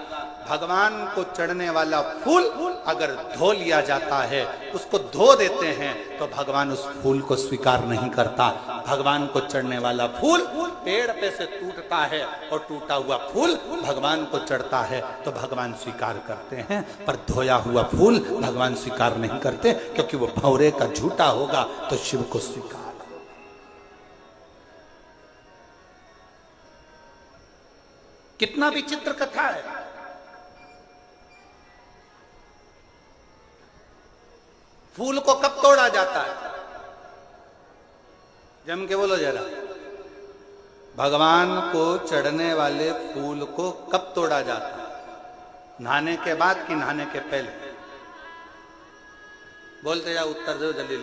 Speaker 1: भगवान को चढ़ने वाला फूल अगर धो लिया जाता है, उसको धो देते हैं, तो भगवान उस फूल को स्वीकार नहीं करता। भगवान को चढ़ने वाला फूल पेड़ पे से टूटता है और टूटा हुआ फूल भगवान को चढ़ता है तो भगवान स्वीकार करते हैं, पर धोया हुआ फूल भगवान स्वीकार नहीं करते, क्योंकि वो भंवरे का झूठा होगा तो शिव को स्वीकार। कितना विचित्र कथा है। फूल को कब तोड़ा जाता है? जम के बोलो जरा। भगवान को चढ़ने वाले फूल को कब तोड़ा जाता है? नहाने के बाद कि नहाने के पहले? बोलते जाओ, उत्तर दो जल्दी।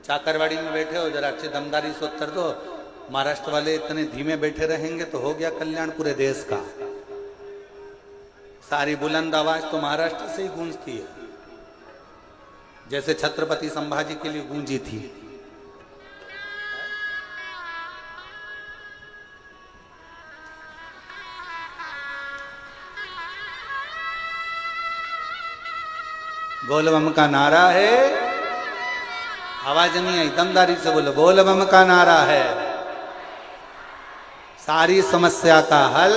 Speaker 1: चाकरवाड़ी में बैठे हो, जरा अच्छे दमदारी से उत्तर दो। महाराष्ट्र वाले इतने धीमे बैठे रहेंगे तो हो गया कल्याण पूरे देश का। सारी बुलंद आवाज तो महाराष्ट्र से ही गूंजती है, जैसे छत्रपति संभाजी के लिए गूंजी थी। बोल बम का नारा है, आवाज नहीं आई, दमदारी से बोलो। बोल बम का नारा है, सारी समस्या का हल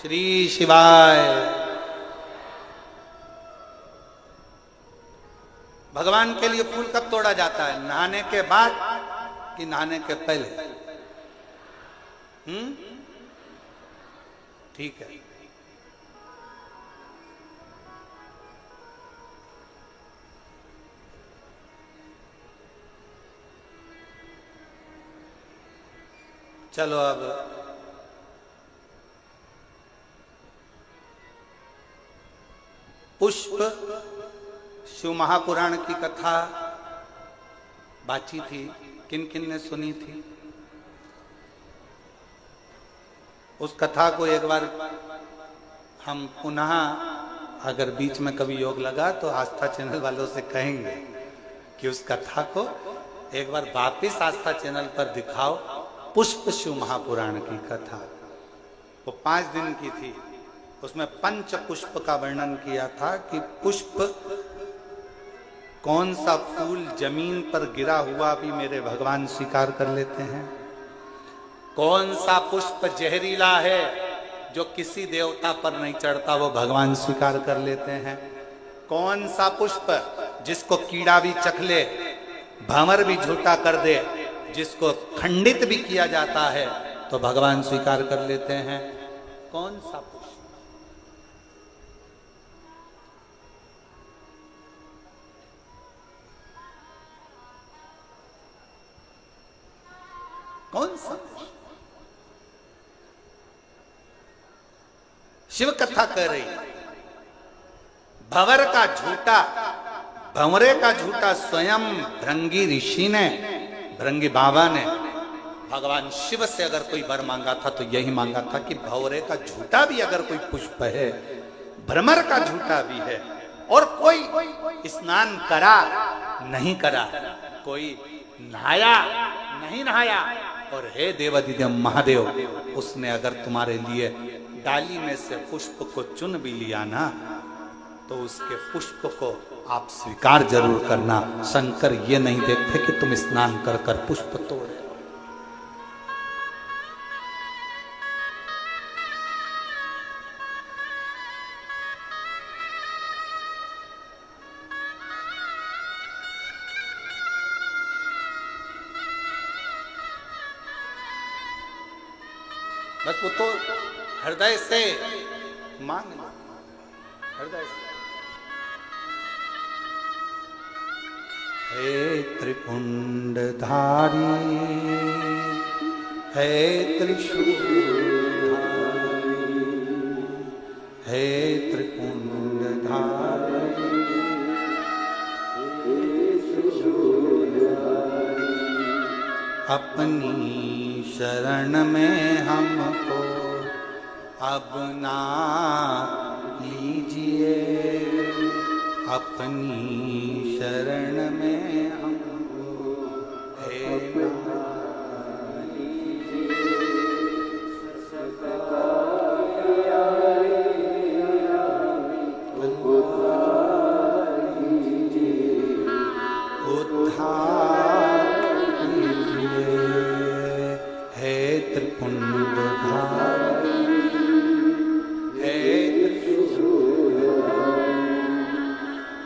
Speaker 1: श्री शिवाय। भगवान के लिए फूल कब तोड़ा जाता है? नहाने के बाद कि नहाने के पहले? ठीक है। चलो अब पुष्प शिव महापुराण की कथा बाची थी, किन किन ने सुनी थी? उस कथा को एक बार हम पुनः, अगर बीच में कभी योग लगा तो आस्था चैनल वालों से कहेंगे कि उस कथा को एक बार वापिस आस्था चैनल पर दिखाओ। पुष्प शिव महापुराण की कथा वो 5 दिन की थी। उसमें पंच पुष्प का वर्णन किया था कि पुष्प, कौन सा फूल जमीन पर गिरा हुआ भी मेरे भगवान स्वीकार कर लेते हैं, कौन सा पुष्प जहरीला है जो किसी देवता पर नहीं चढ़ता वो भगवान स्वीकार कर लेते हैं, कौन सा पुष्प जिसको कीड़ा भी चख ले, भंवर भी झूठा कर दे, जिसको खंडित भी किया जाता है तो भगवान स्वीकार कर लेते हैं। कौन सा पुष्प? कौन सा पुष्प? शिव कथा कह रही, भंवर का झूठा, भंवरे का झूठा स्वयं भृंगी ऋषि ने, भृंगी बाबा ने भगवान शिव से अगर कोई वर मांगा था तो यही मांगा था कि भंवरे का झूठा भी अगर कोई पुष्प है, भ्रमर का झूठा भी है, और कोई स्नान करा नहीं करा, कोई नहाया नहीं नहाया, और हे देवादिदेव महादेव, उसने अगर तुम्हारे लिए डाली में से पुष्प को चुन भी लिया ना तो उसके पुष्प को आप स्वीकार जरूर करना। शंकर ये नहीं देखते कि तुम स्नान कर कर पुष्प तोड़े। बस वो तो हृदय से मांग लो, हृदय से। हे त्रिपुंडधारी, हे त्रिशूलधारी, हे त्रिपुंडधारी, अपनी शरण में हमको अब ना लीजिए, अपनी शरण में हमको हे ना लीजिए, उद्धार कीजिए, हे त्रिपुंडधारी,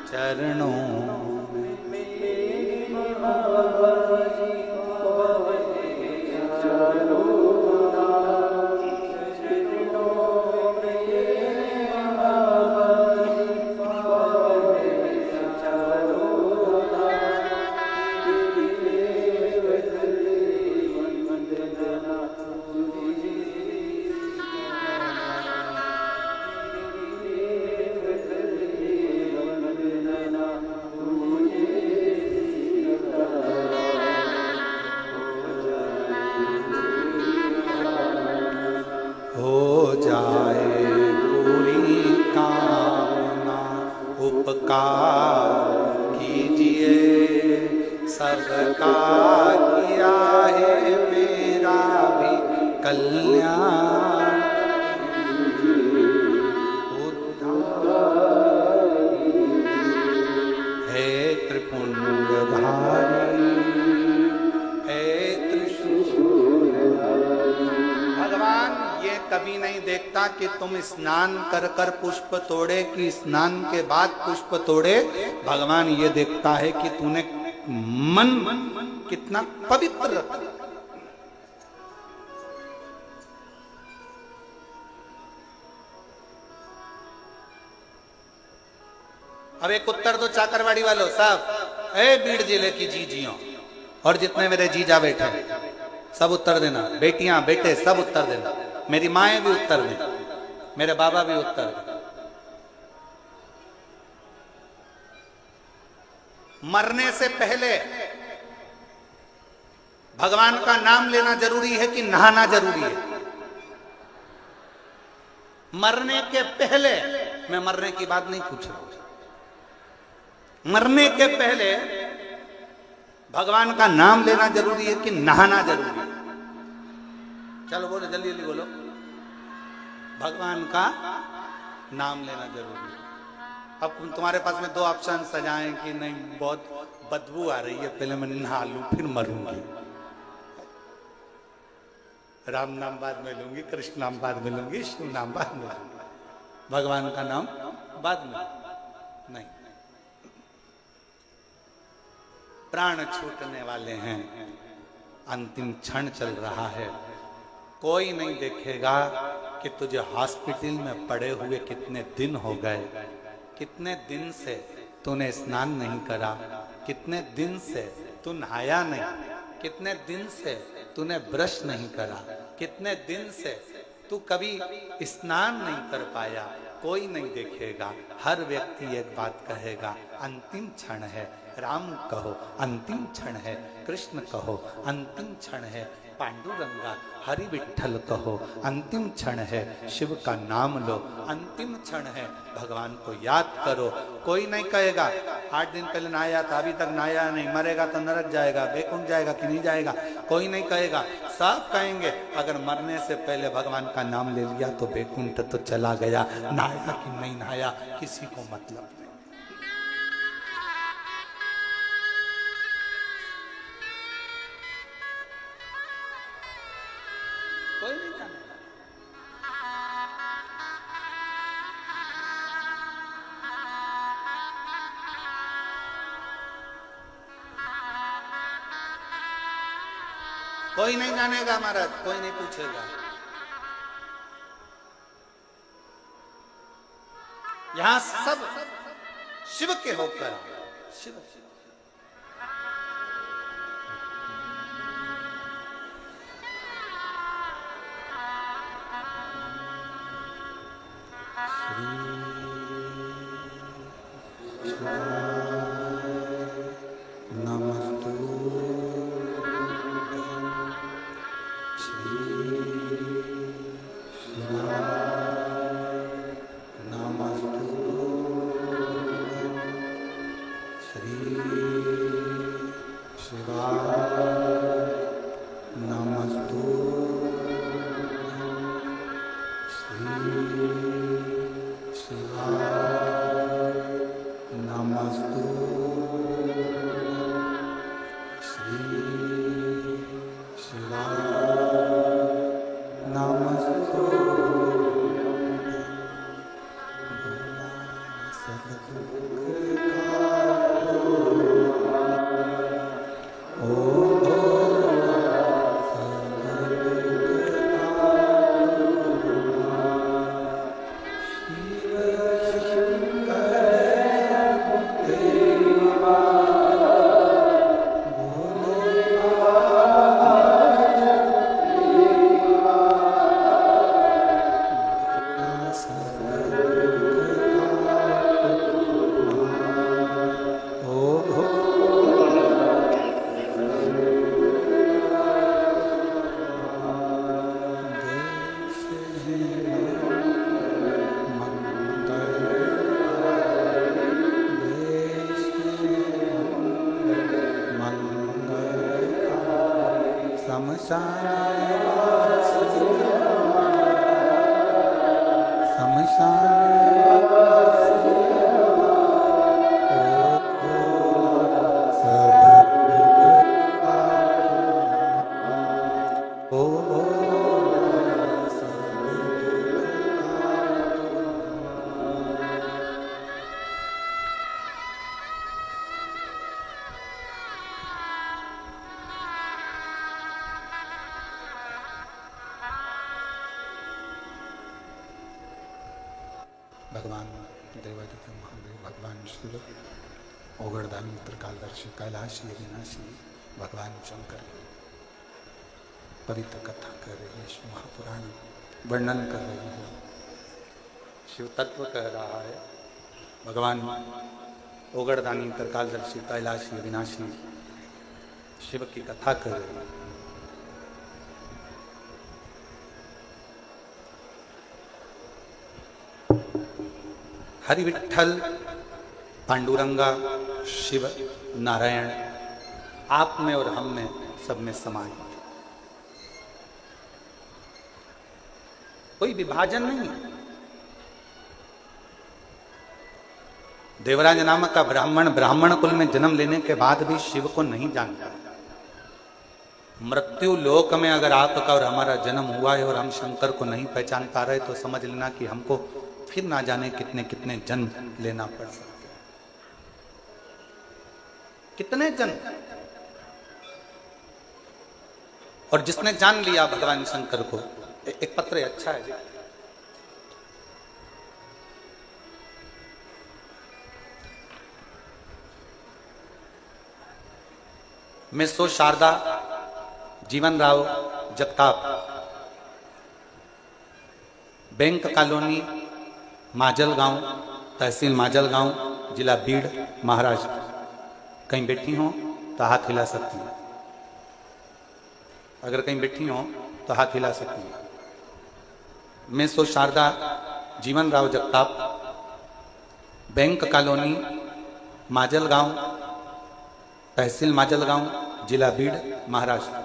Speaker 1: चरणों में सबका किया है मेरा भी कल्याण। हे त्रिपुंडधारी हे त्रिशूल। भगवान ये कभी नहीं देखता कि तुम स्नान कर कर पुष्प तोड़े कि स्नान के बाद पुष्प तोड़े। भगवान ये देखता है कि तूने मन कितना पवित्र रखा। अब एक उत्तर दो चाकरवाड़ी वालों साहब, ए बीड़ जिले की जीजियों और जितने मेरे जीजा बैठे सब उत्तर देना, बेटियां बेटे सब उत्तर देना, मेरी माएँ भी उत्तर दें, मेरे बाबा भी उत्तर दें। मरने से पहले भगवान का नाम लेना जरूरी है कि नहाना जरूरी है? मरने के पहले, मैं मरने की बात नहीं पूछ रहा हूं, मरने के पहले भगवान का नाम लेना जरूरी है कि नहाना जरूरी है? चलो बोलो, जल्दी जल्दी बोलो। भगवान का नाम लेना जरूरी है। अब तुम्हारे पास में दो ऑप्शन सजाएं कि नहीं बहुत बदबू आ रही है, पहले मैं नहा लूं फिर मरूंगी, राम नाम बाद में लूंगी, कृष्ण नाम बाद में लूंगी, शिव नाम बाद में लूंगी, भगवान का नाम बाद में नहीं। प्राण छूटने वाले हैं, अंतिम क्षण चल रहा है, कोई नहीं देखेगा कि तुझे हॉस्पिटल में पड़े हुए कितने दिन हो गए, कितने दिन से तूने स्नान नहीं करा, कितने दिन से तू नहाया नहीं, कितने दिन से तूने ब्रश नहीं करा, कितने दिन से तू कभी स्नान नहीं कर पाया। कोई नहीं देखेगा, हर व्यक्ति एक बात कहेगा, अंतिम क्षण है, राम कहो अंतिम क्षण है, कृष्ण कहो अंतिम क्षण है, पांडुरंगा हरि विठ्ठल कहो अंतिम क्षण है, शिव का नाम लो अंतिम क्षण है, भगवान को याद करो। कोई नहीं कहेगा 8 दिन पहले नहाया था अभी तक नहाया नहीं, मरेगा तो नरक जाएगा, बैकुंठ जाएगा कि नहीं जाएगा, कोई नहीं कहेगा। सब कहेंगे अगर मरने से पहले भगवान का नाम ले लिया तो बैकुंठ तो चला गया, नहाया कि नहीं नहाया किसी को मतलब नहीं। कोई नहीं जानेगा। कोई नहीं जानेगा महाराज, कोई नहीं पूछेगा। यहां सब शिव के होकर शिव शमशान भगवान देवादित्य महादेव, भगवान शिव, ओगरदानी त्रिकालदर्शी, कैलाशी अविनाशी भगवान शंकर की पवित्र कथा कर रही है, शिव महापुराण वर्णन कर रही है, शिव तत्व कह रहा है। भगवान ओगरदानी त्रिकालदर्शी, कैलाशी अविनाशी शिव की कथा कर रही है। हरि विठ्ठल, पांडुरंगा, शिव, नारायण आप में और हम में, सब में समाहित, कोई विभाजन नहीं। देवराज नामक का ब्राह्मण कुल में जन्म लेने के बाद भी शिव को नहीं जानता। मृत्यु लोक में अगर आपका और हमारा जन्म हुआ है और हम शंकर को नहीं पहचान पा रहे तो समझ लेना कि हमको फिर ना जाने कितने कितने जन्म लेना पड़ सकते हैं। कितने जन्म। और जिसने जान लिया भगवान शंकर को, एक पत्र अच्छा है जी। मैं सो शारदा जीवन राव जगताप, बैंक कॉलोनी, माजलगांव, तहसील माजलगांव, जिला बीड़, महाराष्ट्र। कहीं बैठी हो तो हाथ हिला सकती हैं। अगर कहीं बैठी हो तो हाथ हिला सकती हैं। मैं सो शारदा जीवन राव जगताप, बैंक कॉलोनी, माजलगांव, तहसील माजलगांव, जिला बीड़, महाराष्ट्र।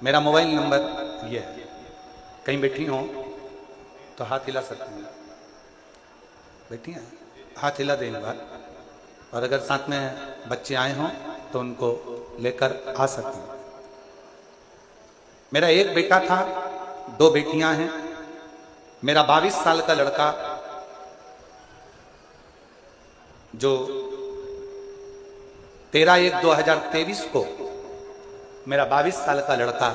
Speaker 1: मेरा मोबाइल नंबर ये है। कहीं बैठी हो तो हाथ हिला सकती हैं। बैठी हैं, हाथ हिला दें एक बार। और अगर साथ में बच्चे आए हों तो उनको लेकर आ सकते हैं। मेरा एक बेटा था, 2 बेटियां हैं। मेरा 22 साल का लड़का जो 13/1/2023 को मेरा 22 साल का लड़का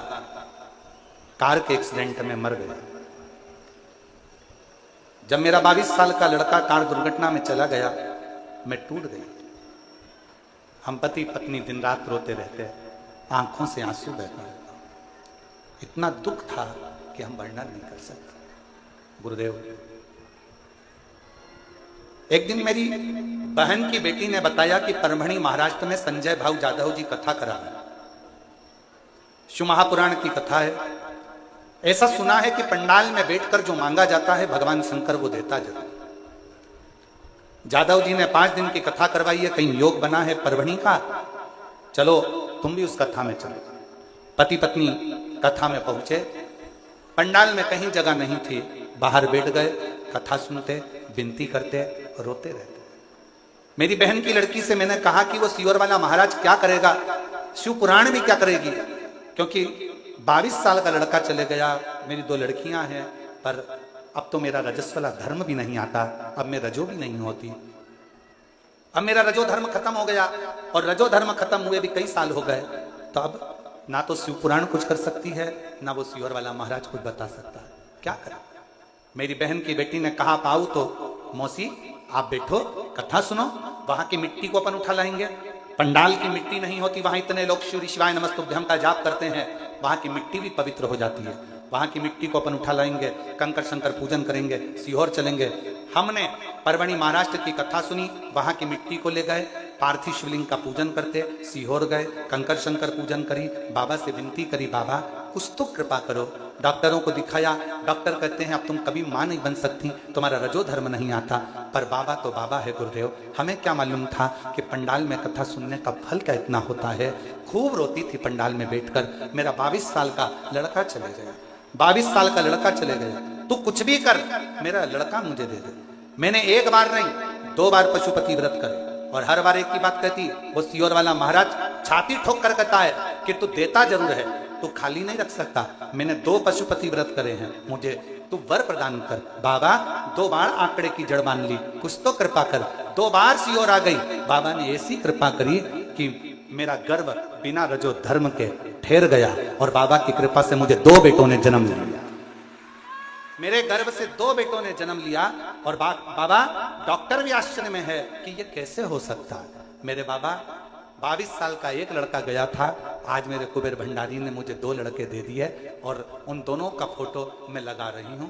Speaker 1: कार के एक्सीडेंट में मर गया। जब मेरा 22 साल का लड़का कार दुर्घटना में चला गया, मैं टूट गई। हम पति पत्नी दिन रात रोते रहते, आंखों से आंसू बहते रहते। इतना दुख था कि हम वर्णन नहीं कर सकते। गुरुदेव, एक दिन मेरी बहन की बेटी ने बताया कि परभणी महाराष्ट्र में संजय भाऊ जाधव जी कथा करा है। शिव महापुराण की कथा है। ऐसा सुना है कि पंडाल में बैठकर जो मांगा जाता है भगवान शंकर वो देता जरूर। जादव जी ने 5 दिन की कथा करवाई है। कहीं योग बना है परभणी का, चलो तुम भी उस कथा में चलो। पति पत्नी कथा में पहुंचे। पंडाल में कहीं जगह नहीं थी, बाहर बैठ गए, कथा सुनते, विनती करते, रोते रहते। मेरी बहन की लड़की से मैंने कहा कि वो सीवर वाला महाराज क्या करेगा, शिव पुराण भी क्या करेगी, क्योंकि 22 साल का लड़का चले गया। मेरी 2 लड़कियां हैं, पर अब तो मेरा रजस्वला धर्म भी नहीं आता, अब मैं रजो भी नहीं होती। अब मेरा रजो धर्म खत्म हो गया, और रजो धर्म खत्म हुए भी कई साल हो गए। तो अब ना तो शिव पुराण कुछ कर सकती है, ना वो सीवर वाला महाराज कुछ बता सकता है। क्या करें। मेरी बहन की बेटी ने कहा, पाऊ तो मौसी आप बैठो, कथा सुनो, वहां की मिट्टी को अपन उठा लाएंगे। पंडाल की मिट्टी नहीं होती, वहां इतने लोग शिव शिवाय नमस्तुभ्यम का जाप करते हैं, वहां की मिट्टी भी पवित्र हो जाती है। वहां की मिट्टी को अपन उठा लाएंगे, कंकर शंकर पूजन करेंगे, सीहोर चलेंगे। हमने परभणी महाराष्ट्र की कथा सुनी, वहां की मिट्टी को ले गए, पार्थिव शिवलिंग का पूजन करते, सीहोर गए, कंकर शंकर पूजन करी, बाबा से विनती करी, बाबा कुछ तो कृपा करो। डॉक्टरों को दिखाया, डॉक्टर कहते हैं अब तुम कभी मां नहीं बन सकती, तुम्हारा रजो धर्म नहीं आता। पर बाबा तो बाबा है गुरुदेव, हमें क्या मालूम था कि पंडाल में कथा सुनने का फल क्या इतना होता है। खूब रोती थी पंडाल में बैठकर। मेरा 22 साल का लड़का चले गया, 22 साल का लड़का चले गया। तू कुछ भी कर, मेरा लड़का मुझे दे दे। मैंने एक बार नहीं 2 बार पशुपति व्रत करे, और हर बार एक ही बात कहती, वो सियोर वाला महाराज छाती ठोक कर कहता है कि तू देता जरूर है, तू खाली नहीं रख सकता। मैंने 2 पशुपति व्रत करे हैं, मुझे तू वर प्रदान कर। बाबा 2 बार आंकड़े की जड़ मान ली, कुछ तो कृपा कर। 2 बार सियोर आ गई, बाबा ने ऐसी कृपा करी कि मेरा गर्भ बिना रजो धर्म के ठहर गया, और बाबा की कृपा से मुझे 2 बेटों ने जन्म लिया। मेरे गर्भ से 2 बेटों ने जन्म लिया। और बाबा डॉक्टर भी आश्चर्य में है कि ये कैसे हो सकता। मेरे बाबा 22 साल का एक लड़का गया था, आज मेरे कुबेर भंडारी ने मुझे 2 लड़के दे दिए, और उन दोनों का फोटो मैं लगा रही हूँ,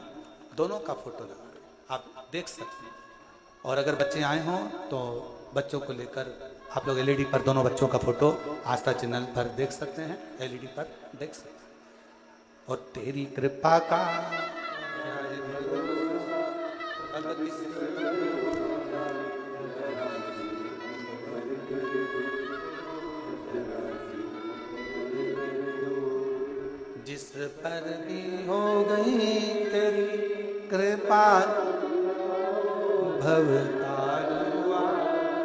Speaker 1: दोनों का फोटो लगा, आप देख सकते हैं। और अगर बच्चे आए हों तो बच्चों को लेकर आप लोग एलईडी पर दोनों बच्चों का फोटो आस्था चैनल पर देख सकते हैं, एलईडी पर देख सकते हैं। और तेरी कृपा का जिस पर भी हो गई तेरी कृपा भवतार हुआ।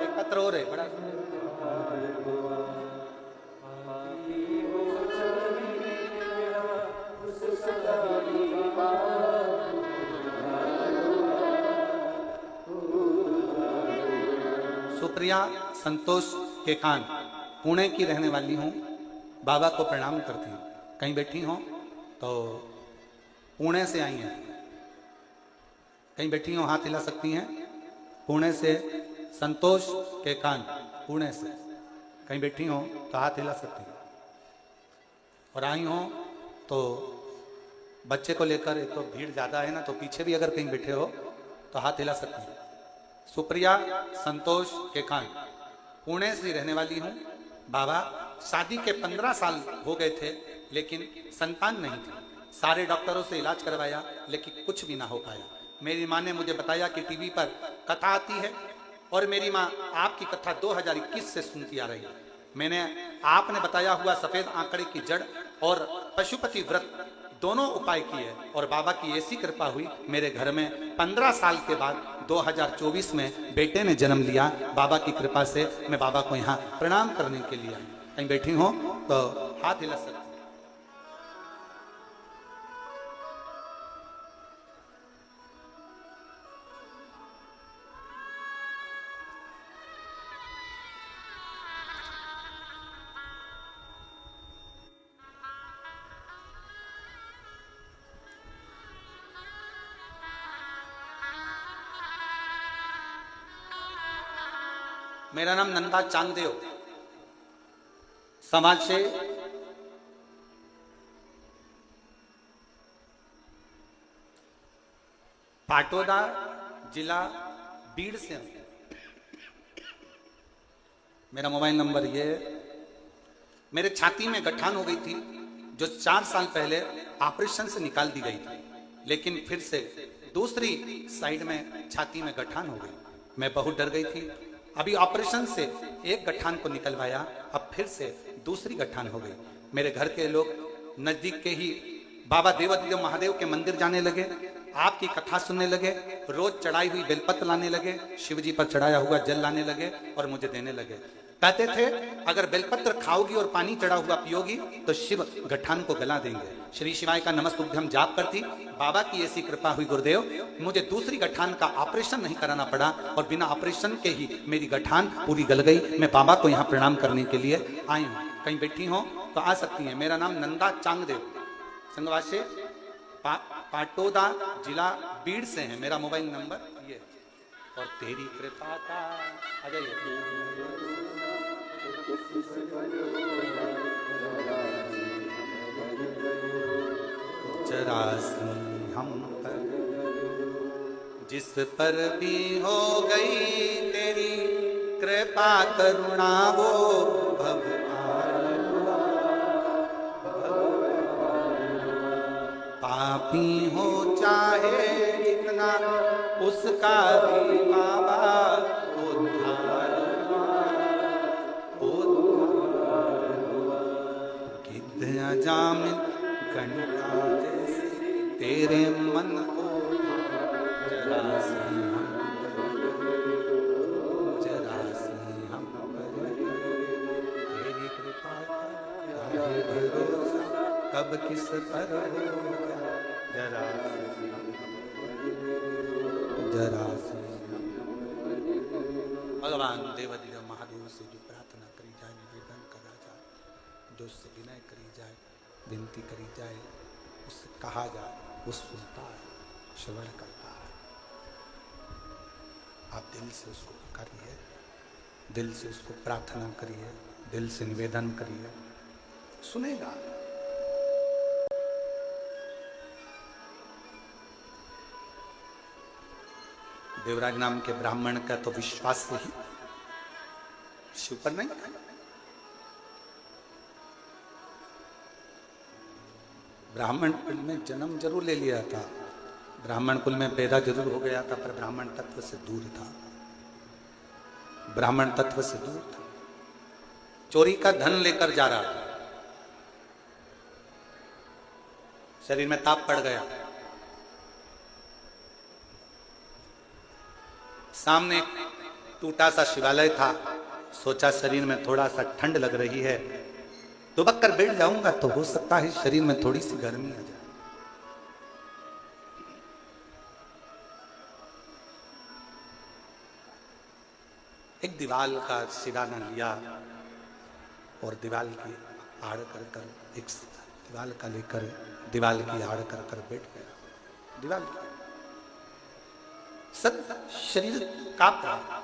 Speaker 1: एकत्र हो रहे बड़ा सुप्रिया संतोष के कान, पुणे की रहने वाली हूँ, बाबा को प्रणाम करती हूँ। कहीं बैठी हो तो पुणे से आई हैं, कहीं बैठी हो हाथ हिला सकती हैं। पुणे से संतोष के कान, पुणे से कहीं बैठी हो तो हाथ हिला सकती हैं। और आई हो तो बच्चे को लेकर, एक तो भीड़ ज्यादा है ना, तो पीछे भी अगर कहीं बैठे हो तो हाथ हिला सकती हैं। सुप्रिया संतोष के कान, पुणे से रहने वाली हूँ। बाबा शादी के 15 साल हो गए थे, लेकिन संतान नहीं थी। सारे डॉक्टरों से इलाज करवाया, लेकिन कुछ भी ना हो पाया। मेरी माँ ने मुझे बताया कि टीवी पर कथा आती है, और मेरी माँ आपकी कथा 2021 से सुनती आ रही है। मैंने आपने बताया हुआ सफेद आंकड़े की जड़ और पशुपति व्रत दोनों उपाय किए, और बाबा की ऐसी कृपा हुई, मेरे घर में 15 साल के बाद 2024 में बेटे ने जन्म लिया। बाबा की कृपा से मैं बाबा को यहाँ प्रणाम करने के लिए आई। कहीं बैठी हो तो हाथ हिला सकते। मेरा नाम नंदा चांगदेव, समाज से पाटोदा जिला बीड़ से हूं। मेरा मोबाइल नंबर ये है। मेरे छाती में गठान हो गई थी, जो 4 साल पहले ऑपरेशन से निकाल दी गई थी, लेकिन फिर से दूसरी साइड में छाती में गठान हो गई। मैं बहुत डर गई थी। अभी ऑपरेशन से एक गठान को निकलवाया, अब फिर से दूसरी गठान हो गई। मेरे घर के लोग नजदीक के ही बाबा देवादिदेव महादेव के मंदिर जाने लगे, आपकी कथा सुनने लगे, रोज चढ़ाई हुई बेलपत्र लाने लगे, शिव जी पर चढ़ाया हुआ जल लाने लगे और मुझे देने लगे। कहते थे अगर बेलपत्र खाओगी और पानी चढ़ा हुआ पियोगी तो शिव गठान को गला देंगे। श्री शिवाय का नमस्तुभ्यम जाप करती। बाबा की ऐसी कृपा हुई गुरुदेव, मुझे दूसरी गठान का ऑपरेशन नहीं कराना पड़ा, और बिना ऑपरेशन के ही मेरी गठान पूरी गल गई। मैं बाबा को यहाँ प्रणाम करने के लिए आई हूँ। कहीं बैठी हो तो आ सकती हैं। मेरा नाम नंदा चांगदेव, संगवासे पाटोदा जिला बीड़ से है। मेरा मोबाइल नंबर ये। और तेरी कृपा का आ जाइए। चरासी हम पर जिस पर भी हो गई तेरी कृपा करुणा वो भव भक्ति हो चाहे जितना उसका भी बाबा उद्धार गिद्ध अजामिन गणिका जैसे तेरे मन को जरा सी हम तेरी कृपा का भरोसा कब किस पर होगा जरा सी भगवान देवादिदेव महादेव से जो प्रार्थना करी जाए, निवेदन करा जाए, जो उससे विनय करी जाए, विनती करी जाए, उससे कहा जाए, वो सुनता है, श्रवण करता है। आप दिल से उसको करिए, दिल से उसको प्रार्थना करिए, दिल से निवेदन करिए, सुनेगा। देवराज नाम के ब्राह्मण का तो विश्वास से ही शिव पर नहीं। ब्राह्मण कुल में जन्म जरूर ले लिया था, ब्राह्मण कुल में पैदा जरूर हो गया था, पर ब्राह्मण तत्व से दूर था, ब्राह्मण तत्व से दूर था। चोरी का धन लेकर जा रहा था, शरीर में ताप पड़ गया, सामने टूटा सा शिवालय था, सोचा शरीर में थोड़ा सा ठंड लग रही है, दुबक कर बैठ जाऊंगा तो हो सकता है शरीर में थोड़ी सी गर्मी आ जाए। एक दीवाल का सिराना लिया और दीवाल की आड़ कर कर एक दीवाल का लेकर दीवाल की आड़ कर कर बैठ गया। दीवाल की सब शरीर कांप रहा,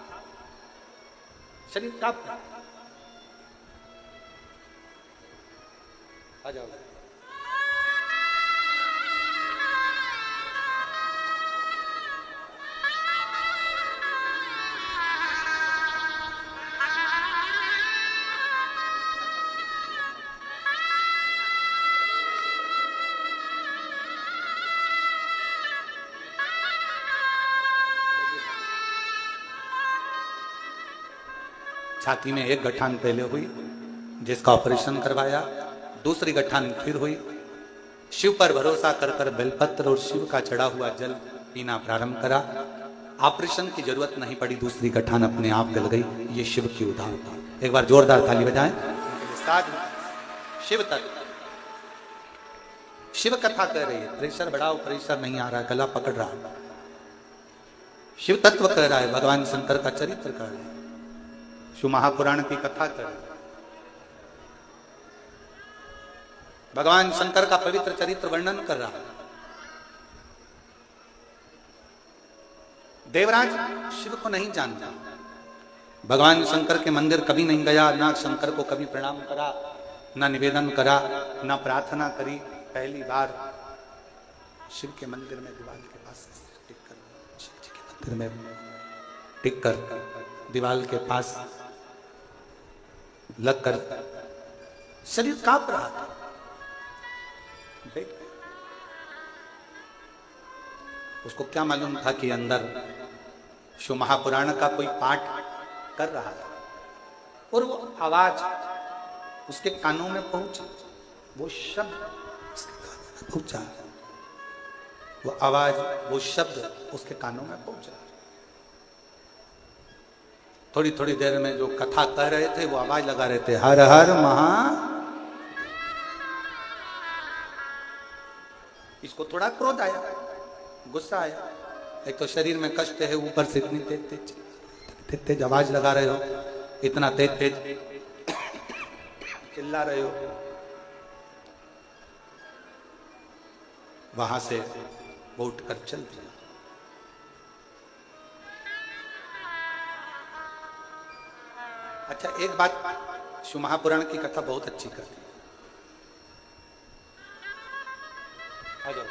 Speaker 1: शरीर कांप रहा। आ जाओ। छाती में एक गठान पहले हुई, जिसका ऑपरेशन करवाया, दूसरी गठान फिर हुई। शिव पर भरोसा कर कर बेलपत्र और शिव का चढ़ा हुआ जल पीना प्रारंभ करा। ऑपरेशन की जरूरत नहीं पड़ी, दूसरी गठान अपने आप गल गई। ये शिव की उदाहरण। एक बार जोरदार ताली बजाएं। शिव तत्व, शिव कथा कह रही है, प्रेशर बढ़ाओ, प्रेशर नहीं आ रहा, गला पकड़ रहा। शिव तत्व कह रहा है, भगवान शंकर का चरित्र कह रहा है, शिव महापुराण की कथा कर, भगवान शंकर का पवित्र चरित्र वर्णन कर रहा है। देवराज शिव को नहीं जानता, भगवान शंकर के मंदिर कभी नहीं गया, ना शंकर को कभी प्रणाम करा, ना निवेदन करा, ना प्रार्थना करी। पहली बार शिव के मंदिर में दीवार के पास टिक कर, शिव जी के मंदिर में टिक कर दीवार के पास लगकर शरीर कांप रहा था। उसको क्या मालूम था कि अंदर शिव महापुराण का कोई पाठ कर रहा था, और वो आवाज उसके कानों में पहुंची, वो शब्द उसके कानों में पहुंचा, वो आवाज, वो शब्द उसके कानों में पहुंचा। थोड़ी थोड़ी देर में जो कथा कह रहे थे वो आवाज लगा रहे थे, हर हर महा। इसको थोड़ा क्रोध आया, गुस्सा आया। एक तो शरीर में कष्ट है, ऊपर से इतनी तेज तेज तेज तेज आवाज लगा रहे हो, इतना तेज तेज चिल्ला रहे हो। वहां से वो उठकर चल दिया। अच्छा, एक बात शिव महापुराण की कथा बहुत अच्छी करती है। आ जाओ।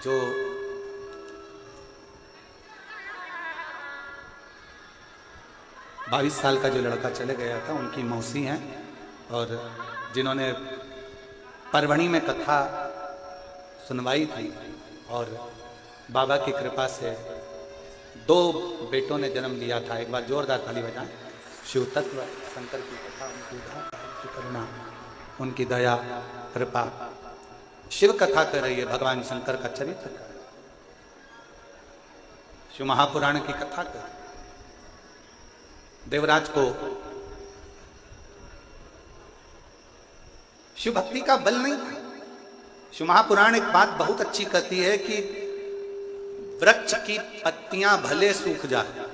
Speaker 1: जो बाईस साल का जो लड़का चले गया था, उनकी मौसी हैं, और जिन्होंने परवणी में कथा सुनवाई थी, और बाबा की कृपा से 2 बेटों ने जन्म लिया था। एक बार जोरदार ताली बजाएं। शिव तत्व शंकर की कथा, उनकी करुणा, उनकी दया कृपा, शिव कथा कर रही है, भगवान शंकर का चरित्र, शिव महापुराण की कथा कर। देवराज को शिव भक्ति का बल नहीं था। शिव महापुराण एक बात बहुत अच्छी कहती है कि वृक्ष की पत्तियां भले सूख जाए,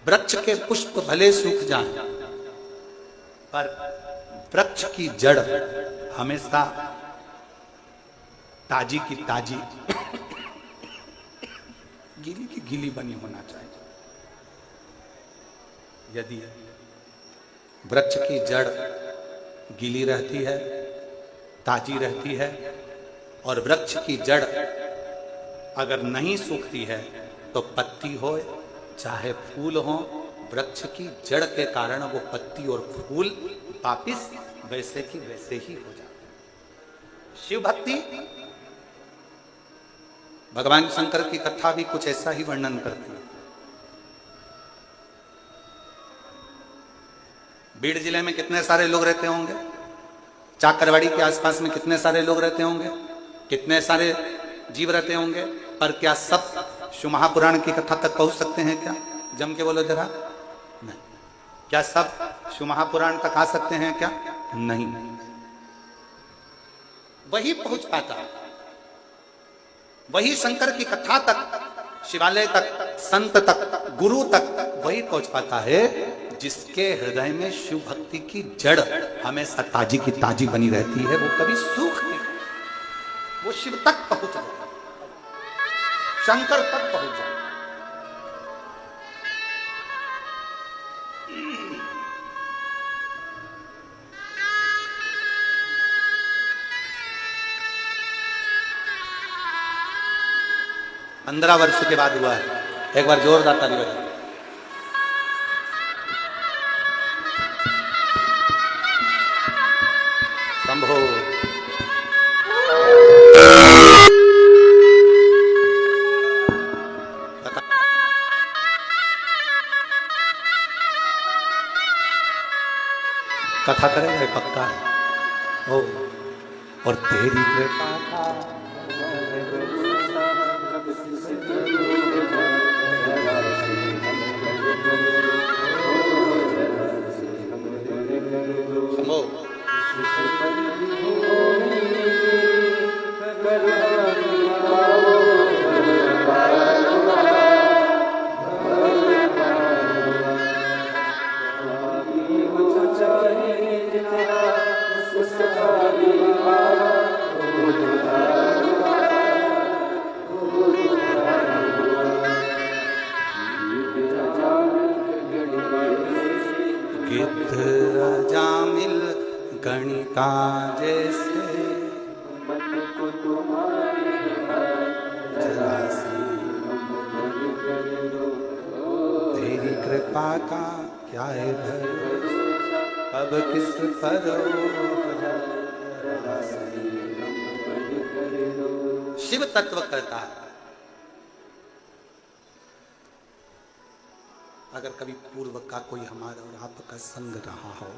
Speaker 1: वृक्ष के पुष्प भले सूख जाए, पर वृक्ष की जड़ हमेशा ताजी की ताजी, गीली की गीली बनी होना चाहिए। यदि वृक्ष की जड़ गीली रहती है, ताजी रहती है, और वृक्ष की जड़ अगर नहीं सूखती है, तो पत्ती हो चाहे फूल हो, वृक्ष की जड़ के कारण वो पत्ती और फूल वापिस वैसे की वैसे ही हो जाते। शिव भक्ति, भगवान शंकर की कथा भी कुछ ऐसा ही वर्णन करती है। बीड़ जिले में कितने सारे लोग रहते होंगे, चाकरवाड़ी के आसपास में कितने सारे लोग रहते होंगे, कितने सारे जीव रहते होंगे, पर क्या सब शिव महापुराण की कथा तक पहुंच सकते हैं क्या? जम के बोलो जरा। नहीं। क्या सब शिव महापुराण तक आ सकते हैं क्या? नहीं। वही पहुंच पाता, वही शंकर की कथा तक, शिवालय तक, संत तक, गुरु तक वही पहुंच पाता है जिसके हृदय में शिव भक्ति की जड़ हमेशा ताजी की ताजी बनी रहती है, वो कभी सूख नहीं, वो शिव तक पहुंच जाए, शंकर तक पहुंच जाए। पंद्रह वर्ष के बाद हुआ है। एक बार जोरदार ताली बजाओ। शंभो। कथा करेंगे पक्का है। ओ, और तेरी कृपा का गणिका जैसे तेरी कृपा का क्या है भरोसा, अब किस पर शिव तत्व करता है। अगर कभी पूर्व का कोई हमारा और आपका संग रहा हो,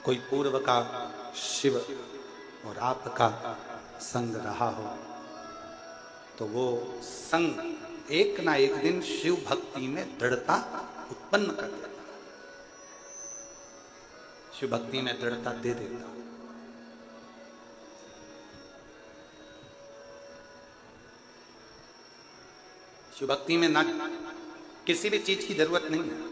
Speaker 1: कोई पूर्व का शिव और आपका संग रहा हो, तो वो संग एक ना एक दिन शिव भक्ति में दृढ़ता उत्पन्न कर देता, शिव भक्ति में दृढ़ता दे देता। शिव भक्ति में ना किसी भी चीज की जरूरत नहीं है।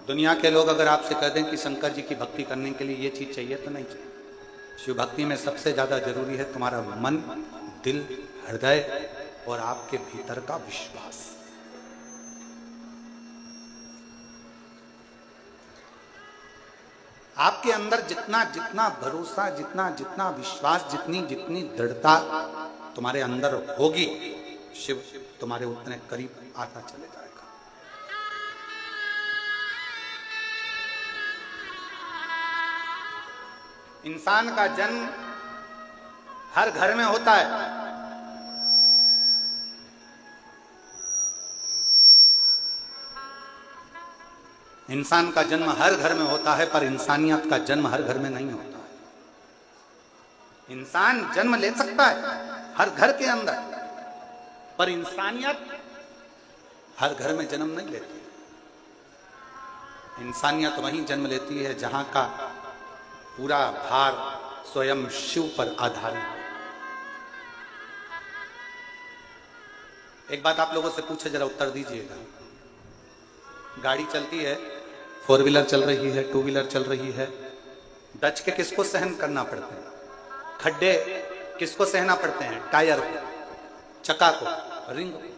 Speaker 1: दुनिया के लोग अगर आपसे कह दें कि शंकर जी की भक्ति करने के लिए ये चीज चाहिए, तो नहीं चाहिए। शिव भक्ति में सबसे ज्यादा जरूरी है तुम्हारा मन, दिल, हृदय और आपके भीतर का विश्वास। आपके अंदर जितना जितना भरोसा, जितना जितना विश्वास, जितनी जितनी दृढ़ता तुम्हारे अंदर होगी, शिव तुम्हारे उतने करीब आता चले जाएगा। इंसान का जन्म हर घर में होता है। इंसान का जन्म हर घर में होता है, पर इंसानियत का जन्म हर घर में नहीं होता है। इंसान जन्म ले सकता है हर घर के अंदर, पर इंसानियत हर घर में जन्म नहीं लेती। इंसानियत वहीं जन्म लेती है जहां का पूरा भार स्वयं शिव पर आधारित है। एक बात आप लोगों से पूछे, जरा उत्तर दीजिएगा। गाड़ी चलती है, 4 व्हीलर चल रही है, 2 व्हीलर चल रही है, दच के किसको सहन करना पड़ते हैं? खड्डे किसको सहना पड़ते हैं? टायर को, चक्का को, रिंग को।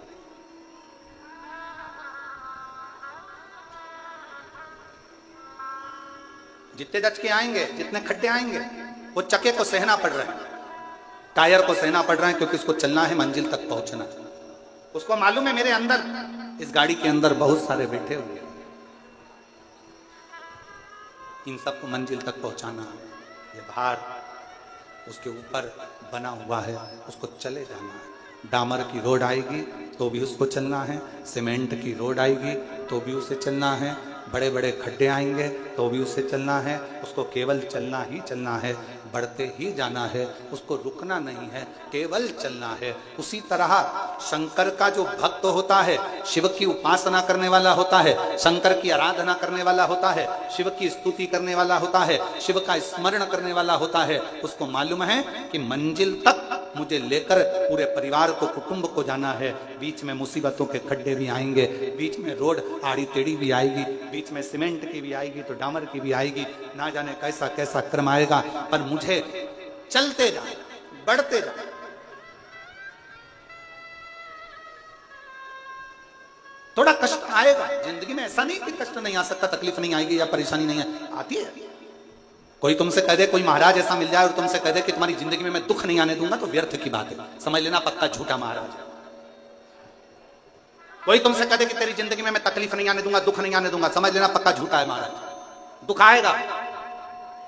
Speaker 1: जितने दच के आएंगे, जितने खड्डे आएंगे, वो चक्के को सहना पड़ रहा है, टायर को सहना पड़ रहा है, क्योंकि उसको चलना है, मंजिल तक पहुंचना है। उसको मालूम है मेरे अंदर, इस गाड़ी के अंदर बहुत सारे बैठे हुए हैं, इन सबको मंजिल तक पहुंचाना है। ये भार उसके ऊपर बना हुआ है, उसको चले जाना है। डामर की रोड आएगी तो भी उसको चलना है, सीमेंट की रोड आएगी तो भी उसे चलना है, बड़े बड़े खड्डे आएंगे तो भी उसे चलना है। उसको केवल चलना ही चलना है, बढ़ते ही जाना है, उसको रुकना नहीं है, केवल चलना है। उसी तरह शंकर का जो भक्त होता है, शिव की उपासना करने वाला होता है, शंकर की आराधना करने वाला होता है, शिव की स्तुति करने वाला होता है, शिव का स्मरण करने वाला होता है, उसको मालूम है कि मंजिल तक मुझे लेकर पूरे परिवार को, कुटुंब को जाना है। बीच में मुसीबतों के खड्डे भी आएंगे, बीच में रोड आड़ी टेढ़ी भी आएगी, बीच में सीमेंट की भी आएगी तो डामर की भी आएगी, ना जाने कैसा कैसा क्रम आएगा, पर मुझे चलते जाना, बढ़ते जाना। थोड़ा कष्ट आएगा जिंदगी में, ऐसा नहीं कि कष्ट नहीं आ सकता, तकलीफ नहीं आएगी या परेशानी नहीं आती है। कोई तुमसे कह दे, कोई महाराज ऐसा मिल जाए और तुमसे कह दे कि तुम्हारी जिंदगी में मैं दुख नहीं आने दूंगा, तो व्यर्थ की बात है, समझ लेना पक्का झूठा महाराज। कोई तुमसे कह दे कि तेरी जिंदगी में मैं तकलीफ नहीं आने दूंगा, दुख नहीं आने दूंगा, समझ लेना पक्का झूठा है महाराज। दुख आएगा,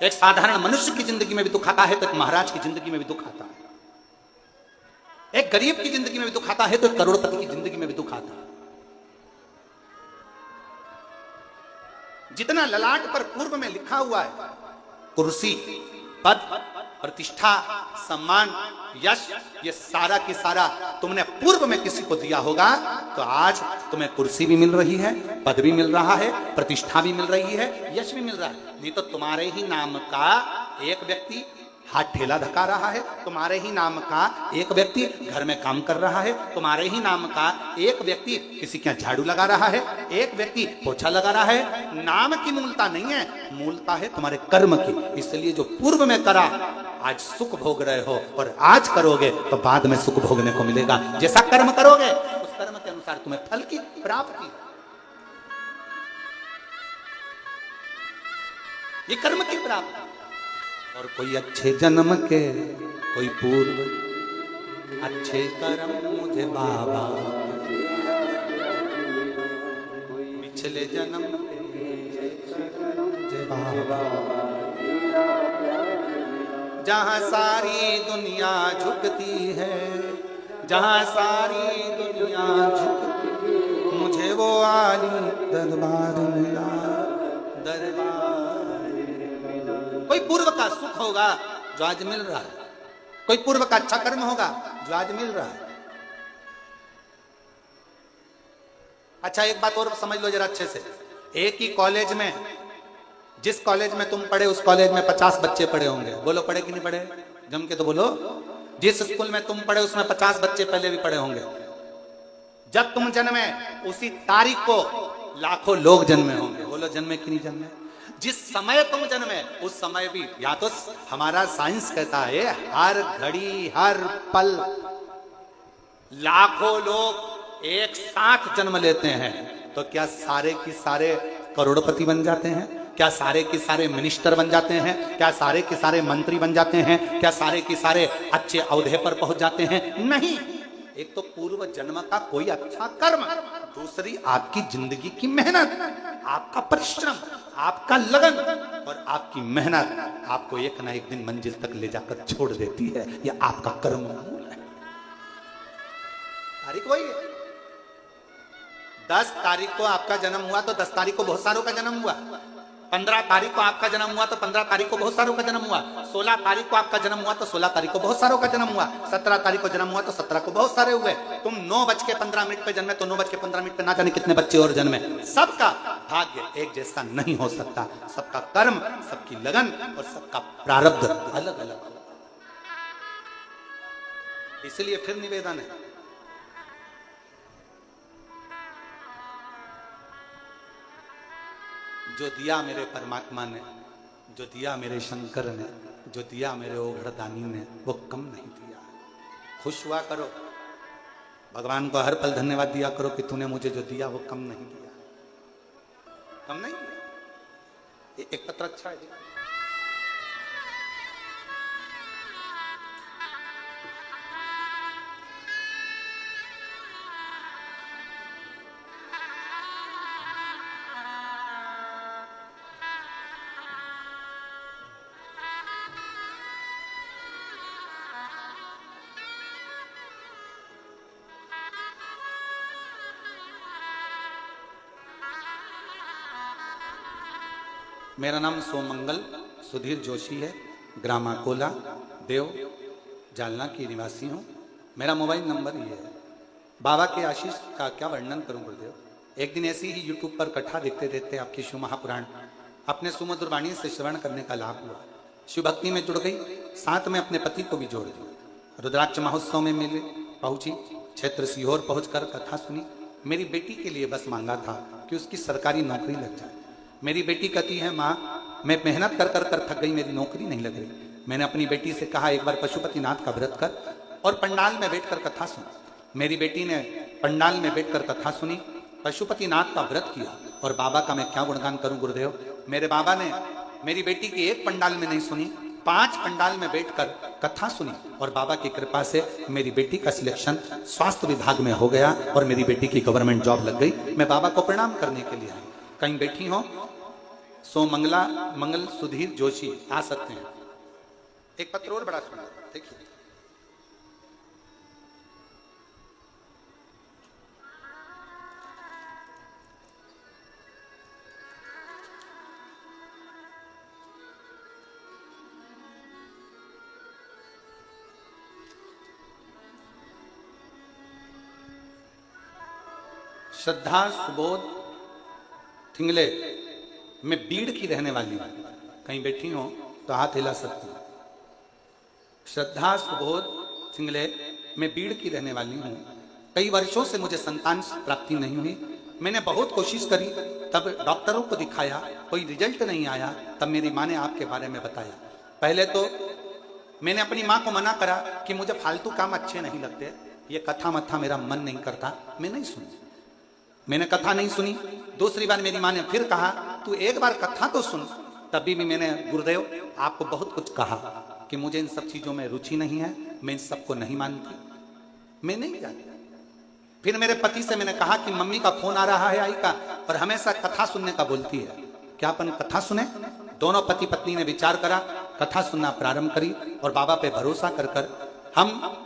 Speaker 1: एक साधारण मनुष्य की जिंदगी में भी दुख आता है तो एक महाराज की जिंदगी में भी दुख आता है। एक गरीब की जिंदगी में भी दुख आता है तो एक करोड़पति की जिंदगी में भी दुख आता है। जितना ललाट पर पूर्व में लिखा हुआ है, कुर्सी, पद, प्रतिष्ठा, सम्मान, यश, ये सारा की सारा तुमने पूर्व में किसी को दिया होगा, तो आज तुम्हें कुर्सी भी मिल रही है, पद भी मिल रहा है, प्रतिष्ठा भी मिल रही है, यश भी मिल रहा है। नहीं तो तुम्हारे ही नाम का एक व्यक्ति हाथ ठेला धका रहा है, तुम्हारे ही नाम का एक व्यक्ति घर में काम कर रहा है, तुम्हारे ही नाम का एक व्यक्ति किसी के यहाँ झाड़ू लगा रहा है, एक व्यक्ति पोछा लगा रहा है। नाम की मूलता नहीं है, मूलता है तुम्हारे कर्म की। इसलिए जो पूर्व में करा आज सुख भोग रहे हो, और आज करोगे तो बाद में सुख भोगने को मिलेगा। जैसा कर्म करोगे उस कर्म के अनुसार तुम्हें फल की प्राप्ति। ये कर्म की प्राप्ति। और कोई अच्छे जन्म के, कोई पूर्व अच्छे कर्म मुझे बाबा, पिछले जन्म मुझे बाबा। जहां सारी दुनिया झुकती है, जहां सारी दुनिया झुकती, मुझे वो आली दरबार मिला, दरबार। कोई पूर्व का सुख होगा जो आज मिल रहा है, कोई पूर्व का अच्छा कर्म होगा जो आज मिल रहा है। अच्छा, एक बात और समझ लो जरा अच्छे से। एक ही कॉलेज में, जिस कॉलेज में तुम पढ़े उस कॉलेज में 50 बच्चे पढ़े होंगे। बोलो पढ़े कि नहीं पढ़े, जम के तो बोलो। जिस स्कूल में तुम पढ़े उसमें 50 बच्चे पहले भी पढ़े होंगे। जब तुम जन्मे उसी तारीख को लाखों लोग जन्मे होंगे। बोलो जन्मे कि नहीं जन्मे। जिस समय तुम जन्मे उस समय भी, या तो हमारा साइंस कहता है हर घड़ी हर पल लाखों लोग एक साथ जन्म लेते हैं, तो क्या सारे की सारे करोड़पति बन जाते हैं? क्या सारे के सारे मिनिस्टर बन जाते हैं? क्या सारे के सारे मंत्री बन जाते हैं? क्या सारे के सारे अच्छे औहदे पर पहुंच जाते हैं? नहीं। एक तो पूर्व जन्म का कोई अच्छा कर्म, दूसरी आपकी जिंदगी की मेहनत, आपका परिश्रम, आपका लगन और आपकी मेहनत आपको एक ना एक दिन मंजिल तक ले जाकर छोड़ देती है। यह आपका कर्म मूल है। तारीख वही है। 10 तारीख को आपका जन्म हुआ तो 10 तारीख को बहुत सारों का जन्म हुआ। 15 तारीख को आपका जन्म हुआ तो 15 तारीख को बहुत सारों का जन्म हुआ। 16 तारीख को आपका जन्म हुआ तो 16 तारीख को बहुत सारों का जन्म हुआ। 17 तारीख को जन्म हुआ तो 17 को बहुत सारे हुए। तुम 9:15 पे जन्मे तो 9:15 पे ना जाने कितने बच्चे और जन्मे। सबका भाग्य एक जैसा नहीं हो सकता। सबका कर्म, सबकी लगन और सबका प्रारब्ध अलग अलग। इसलिए फिर निवेदन है, जो दिया मेरे परमात्मा ने, जो दिया मेरे शंकर ने, जो दिया मेरे ओघड़दानी ने, वो कम नहीं दिया। खुश हुआ करो, भगवान को हर पल धन्यवाद दिया करो कि तूने मुझे जो दिया वो कम नहीं दिया, कम नहीं दिया। एक पत्र अच्छा है। मेरा नाम सोमंगल सुधीर जोशी है, ग्राम अकोला, देव, जालना की निवासी हूँ। मेरा मोबाइल नंबर ये है। बाबा के आशीष का क्या वर्णन करूं गुरुदेव। एक दिन ऐसी ही यूट्यूब पर कथा देखते देखते आपकी शिव महापुराण अपने सुमधुर वाणी से श्रवण करने का लाभ हुआ। शिव भक्ति में जुड़ गई, साथ में अपने पति को भी जोड़ दिया। रुद्राक्ष महोत्सव में मिले पहुंची, क्षेत्र सीहोर पहुंचकर कथा सुनी। मेरी बेटी के लिए बस मांगा था कि उसकी सरकारी नौकरी लग जाए। मेरी बेटी कहती है, माँ मैं मेहनत कर कर कर थक गई, मेरी नौकरी नहीं लग रही। मैंने अपनी बेटी से कहा एक बार पशुपतिनाथ का व्रत कर और पंडाल में बैठकर कथा सुन। मेरी बेटी ने पंडाल में बैठकर कथा सुनी, पशुपतिनाथ का व्रत किया। और बाबा का मैं क्या गुणगान करूं गुरुदेव। मेरे बाबा ने मेरी बेटी की एक पंडाल में नहीं सुनी, 5 पंडाल में बैठकर कथा सुनी। और बाबा की कृपा से मेरी बेटी का सिलेक्शन स्वास्थ्य विभाग में हो गया और मेरी बेटी की गवर्नमेंट जॉब लग गई। मैं बाबा को प्रणाम करने के लिए आई। कहीं बैठी हो सोमंगला मंगल सुधीर जोशी आ सकते हैं। एक पत्र और बड़ा सुना, देखिए। श्रद्धा सुबोध थिंगले, मैं बीड़ की रहने वाली हूं। कहीं बैठी हो तो हाथ हिला सकती हूं। श्रद्धा सुबोध थिंगले, मैं बीड़ की रहने वाली हूं। कई वर्षों से मुझे संतान प्राप्ति नहीं हुई। मैंने बहुत कोशिश करी, तब डॉक्टरों को दिखाया, कोई रिजल्ट नहीं आया। तब मेरी माँ ने आपके बारे में बताया। पहले तो मैंने अपनी माँ को मना करा कि मुझे फालतू काम अच्छे नहीं लगते, ये कथा मथा मेरा मन नहीं करता, मैं नहीं सुनी। मैंने कथा नहीं सुनी। दूसरी बार मेरी माँ ने फिर कहा तू एक बार कथा तो सुन। तभी भी मैंने गुरुदेव आपको बहुत कुछ कहा कि मुझे इन सब चीजों में रुचि नहीं है, मैं इन सबको नहीं मानती, मैं नहीं जानती। फिर मेरे पति से मैंने कहा कि मम्मी का फोन आ रहा है आई का, और हमेशा कथा सुनने का बोलती है, क्या अपन कथा सुने। दोनों पति पत्नी ने विचार करा, कथा सुनना प्रारंभ करी और बाबा पे भरोसा कर कर हम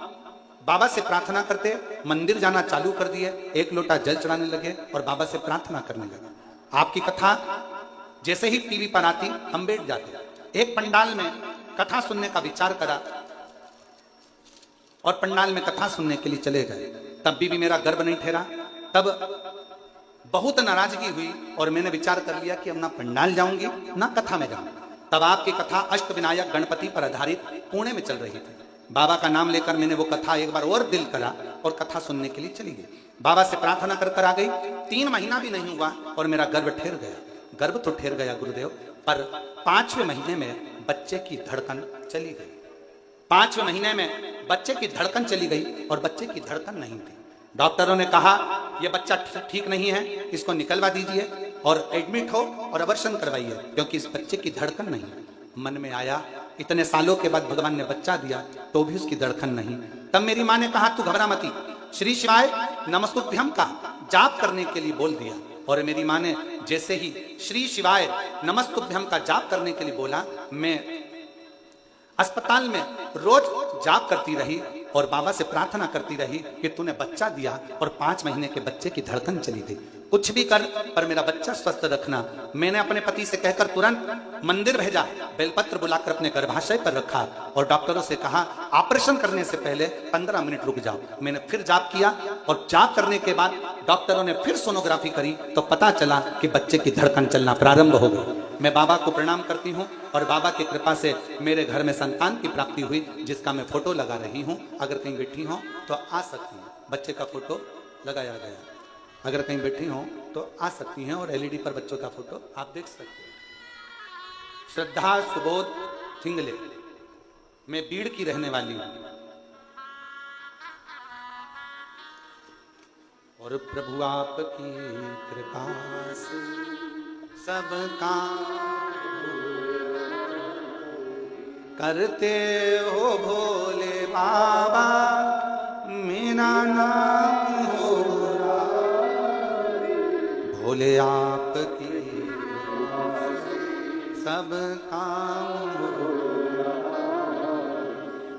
Speaker 1: बाबा से प्रार्थना करते मंदिर जाना चालू कर दिए। 1 लोटा जल चढ़ाने लगे और बाबा से प्रार्थना करने लगे। आपकी कथा जैसे ही टीवी पर आती हम बैठ जाते। एक पंडाल में कथा सुनने का विचार करा और पंडाल में कथा सुनने के लिए चले गए। तब भी मेरा गर्भ नहीं ठहरा। तब बहुत नाराजगी हुई और मैंने विचार कर लिया कि अब ना पंडाल जाऊंगी ना कथा में जाऊंगी। तब आपकी कथा अष्ट विनायक गणपति पर आधारित पुणे में चल रही थी। बाबा का नाम लेकर मैंने वो कथा एक बार और दिल करा और कथा सुनने के लिए चली गई। बाबा से प्रार्थना कर कर आ गई। 3 महीना भी नहीं हुआ और मेरा गर्भ ठहर गया। गर्भ तो ठहर गया गुरुदेव, पर 5वें महीने में बच्चे की धड़कन चली गई। 5वें महीने में बच्चे की धड़कन चली गई और बच्चे की धड़कन नहीं थी। डॉक्टरों ने कहा यह बच्चा ठीक नहीं है, इसको निकलवा दीजिए। और एडमिट हो और अबॉर्शन करवाइए, क्योंकि इस बच्चे की धड़कन नहीं है। मन में आया, इतने सालों के बाद भगवान ने बच्चा दिया तो भी उसकी धड़कन नहीं। तब मेरी माँ ने कहा तू घबरा मती, श्री शिवाय नमस्तुभ्यम का जाप करने के लिए बोल दिया। और मेरी माँ ने जैसे ही श्री शिवाय नमस्तुभ्यम का जाप करने के लिए बोला, मैं अस्पताल में रोज जाप करती रही और बाबा से प्रार्थना करती रही कि तूने बच्चा दिया और 5 महीने के बच्चे की धड़कन चली गई। कुछ भी कर पर मेरा बच्चा स्वस्थ रखना। मैंने अपने पति से कहकर तुरंत मंदिर भेजा, बेलपत्र बुलाकर अपने गर्भाशय पर रखा और डॉक्टरों से कहा ऑपरेशन करने से पहले 15 मिनट रुक जाओ। मैंने फिर जाप किया और जाप करने के बाद डॉक्टरों ने फिर सोनोग्राफी करी तो पता चला कि बच्चे की धड़कन चलना प्रारंभ हो गई। मैं बाबा को प्रणाम करती हूँ और बाबा की कृपा से मेरे घर में संतान की प्राप्ति हुई, जिसका मैं फोटो लगा रही हूँ। अगर कहीं बैठी हो तो आ सकती हैं, बच्चे का फोटो लगाया गया। अगर कहीं बैठी हो तो आ सकती हैं और एलईडी पर बच्चों का फोटो आप देख सकते हैं। श्रद्धा सुबोध सिंगले, मैं बीड़ की रहने वाली हूं और प्रभु आपकी कृपा से सब काम करते हो भोले बाबा, मेरा नाम हो भोले आपकी सब काम हो,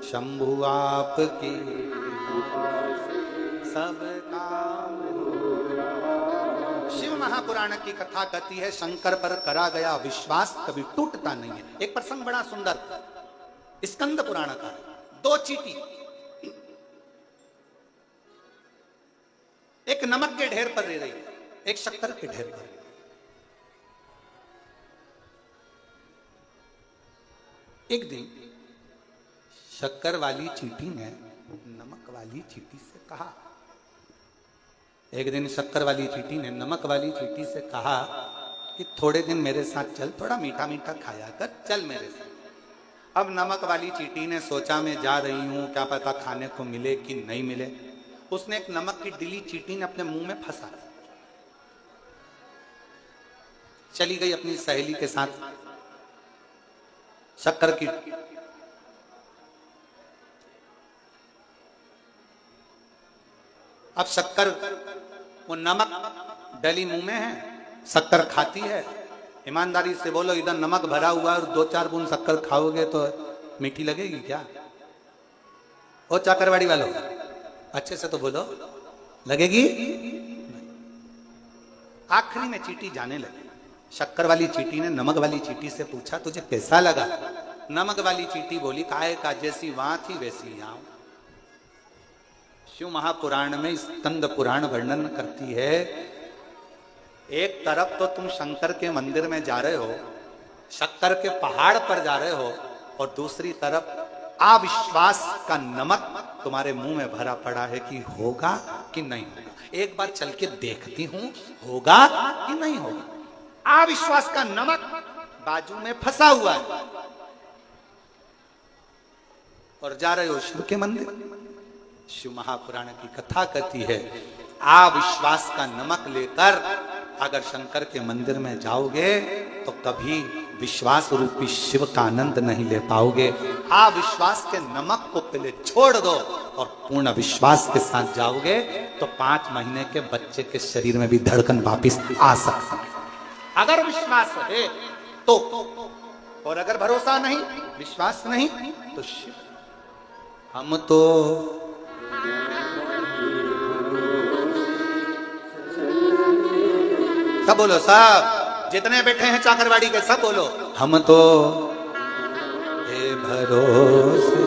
Speaker 1: शंभु आपकी सब काम हो। शिव महापुराण की कथा कहती है शंकर पर करा गया विश्वास कभी टूटता नहीं है। एक प्रसंग बड़ा सुंदर स्कंद पुराण का, 2 चींटी एक नमक के ढेर पर रह रही है, एक शक्कर के ढेर पर। एक दिन शक्कर वाली चींटी ने नमक वाली चींटी से कहा, एक दिन शक्कर वाली चींटी ने नमक वाली चींटी से कहा कि थोड़े दिन मेरे साथ चल, थोड़ा मीठा मीठा खाया कर, चल मेरे साथ। अब नमक वाली चींटी ने सोचा मैं जा रही हूं, क्या पता खाने को मिले कि नहीं मिले। उसने एक नमक की डिली चींटी ने अपने मुंह में फंसा, चली गई अपनी सहेली के साथ शक्कर की। अब शक्कर वो नमक डली मुंह में है, शक्कर खाती है। ईमानदारी से बोलो, इधर नमक भरा हुआ और 2-4 बूंद शक्कर खाओगे तो मीठी लगेगी क्या? ओ चाकरवाड़ी वालों, अच्छे से तो बोलो, लगेगी? आखिरी में चींटी जाने लगी। शक्कर वाली चींटी ने नमक वाली चींटी से पूछा तुझे कैसा लगा? नमक वाली चींटी बोली काहे का जैसी वहां थी वैसी यहां। शिव महापुराण में स्कंद पुराण वर्णन करती है, एक तरफ तो तुम शंकर के मंदिर में जा रहे हो, शक्कर के पहाड़ पर जा रहे हो, और दूसरी तरफ अविश्वास का नमक तुम्हारे मुंह में भरा पड़ा है कि होगा कि नहीं होगा। एक बार चल के देखती हूं होगा कि नहीं होगा। अविश्वास का नमक बाजू में फंसा हुआ है और जा रहे हो शिव के मंदिर। शिव महापुराण की कथा कहती है अविश्वास का नमक लेकर अगर शंकर के मंदिर में जाओगे तो कभी विश्वास रूपी शिव का आनंद नहीं ले पाओगे। अविश्वास के नमक को पहले छोड़ दो और पूर्ण विश्वास के साथ जाओगे तो 5 महीने के बच्चे के शरीर में भी धड़कन वापिस आ सकती है, अगर विश्वास है तो। और अगर भरोसा नहीं, विश्वास नहीं तो शिव। हम तो सब बोलो, सब जितने बैठे हैं चाकरवाड़ी के सब बोलो, हम तो भरोसे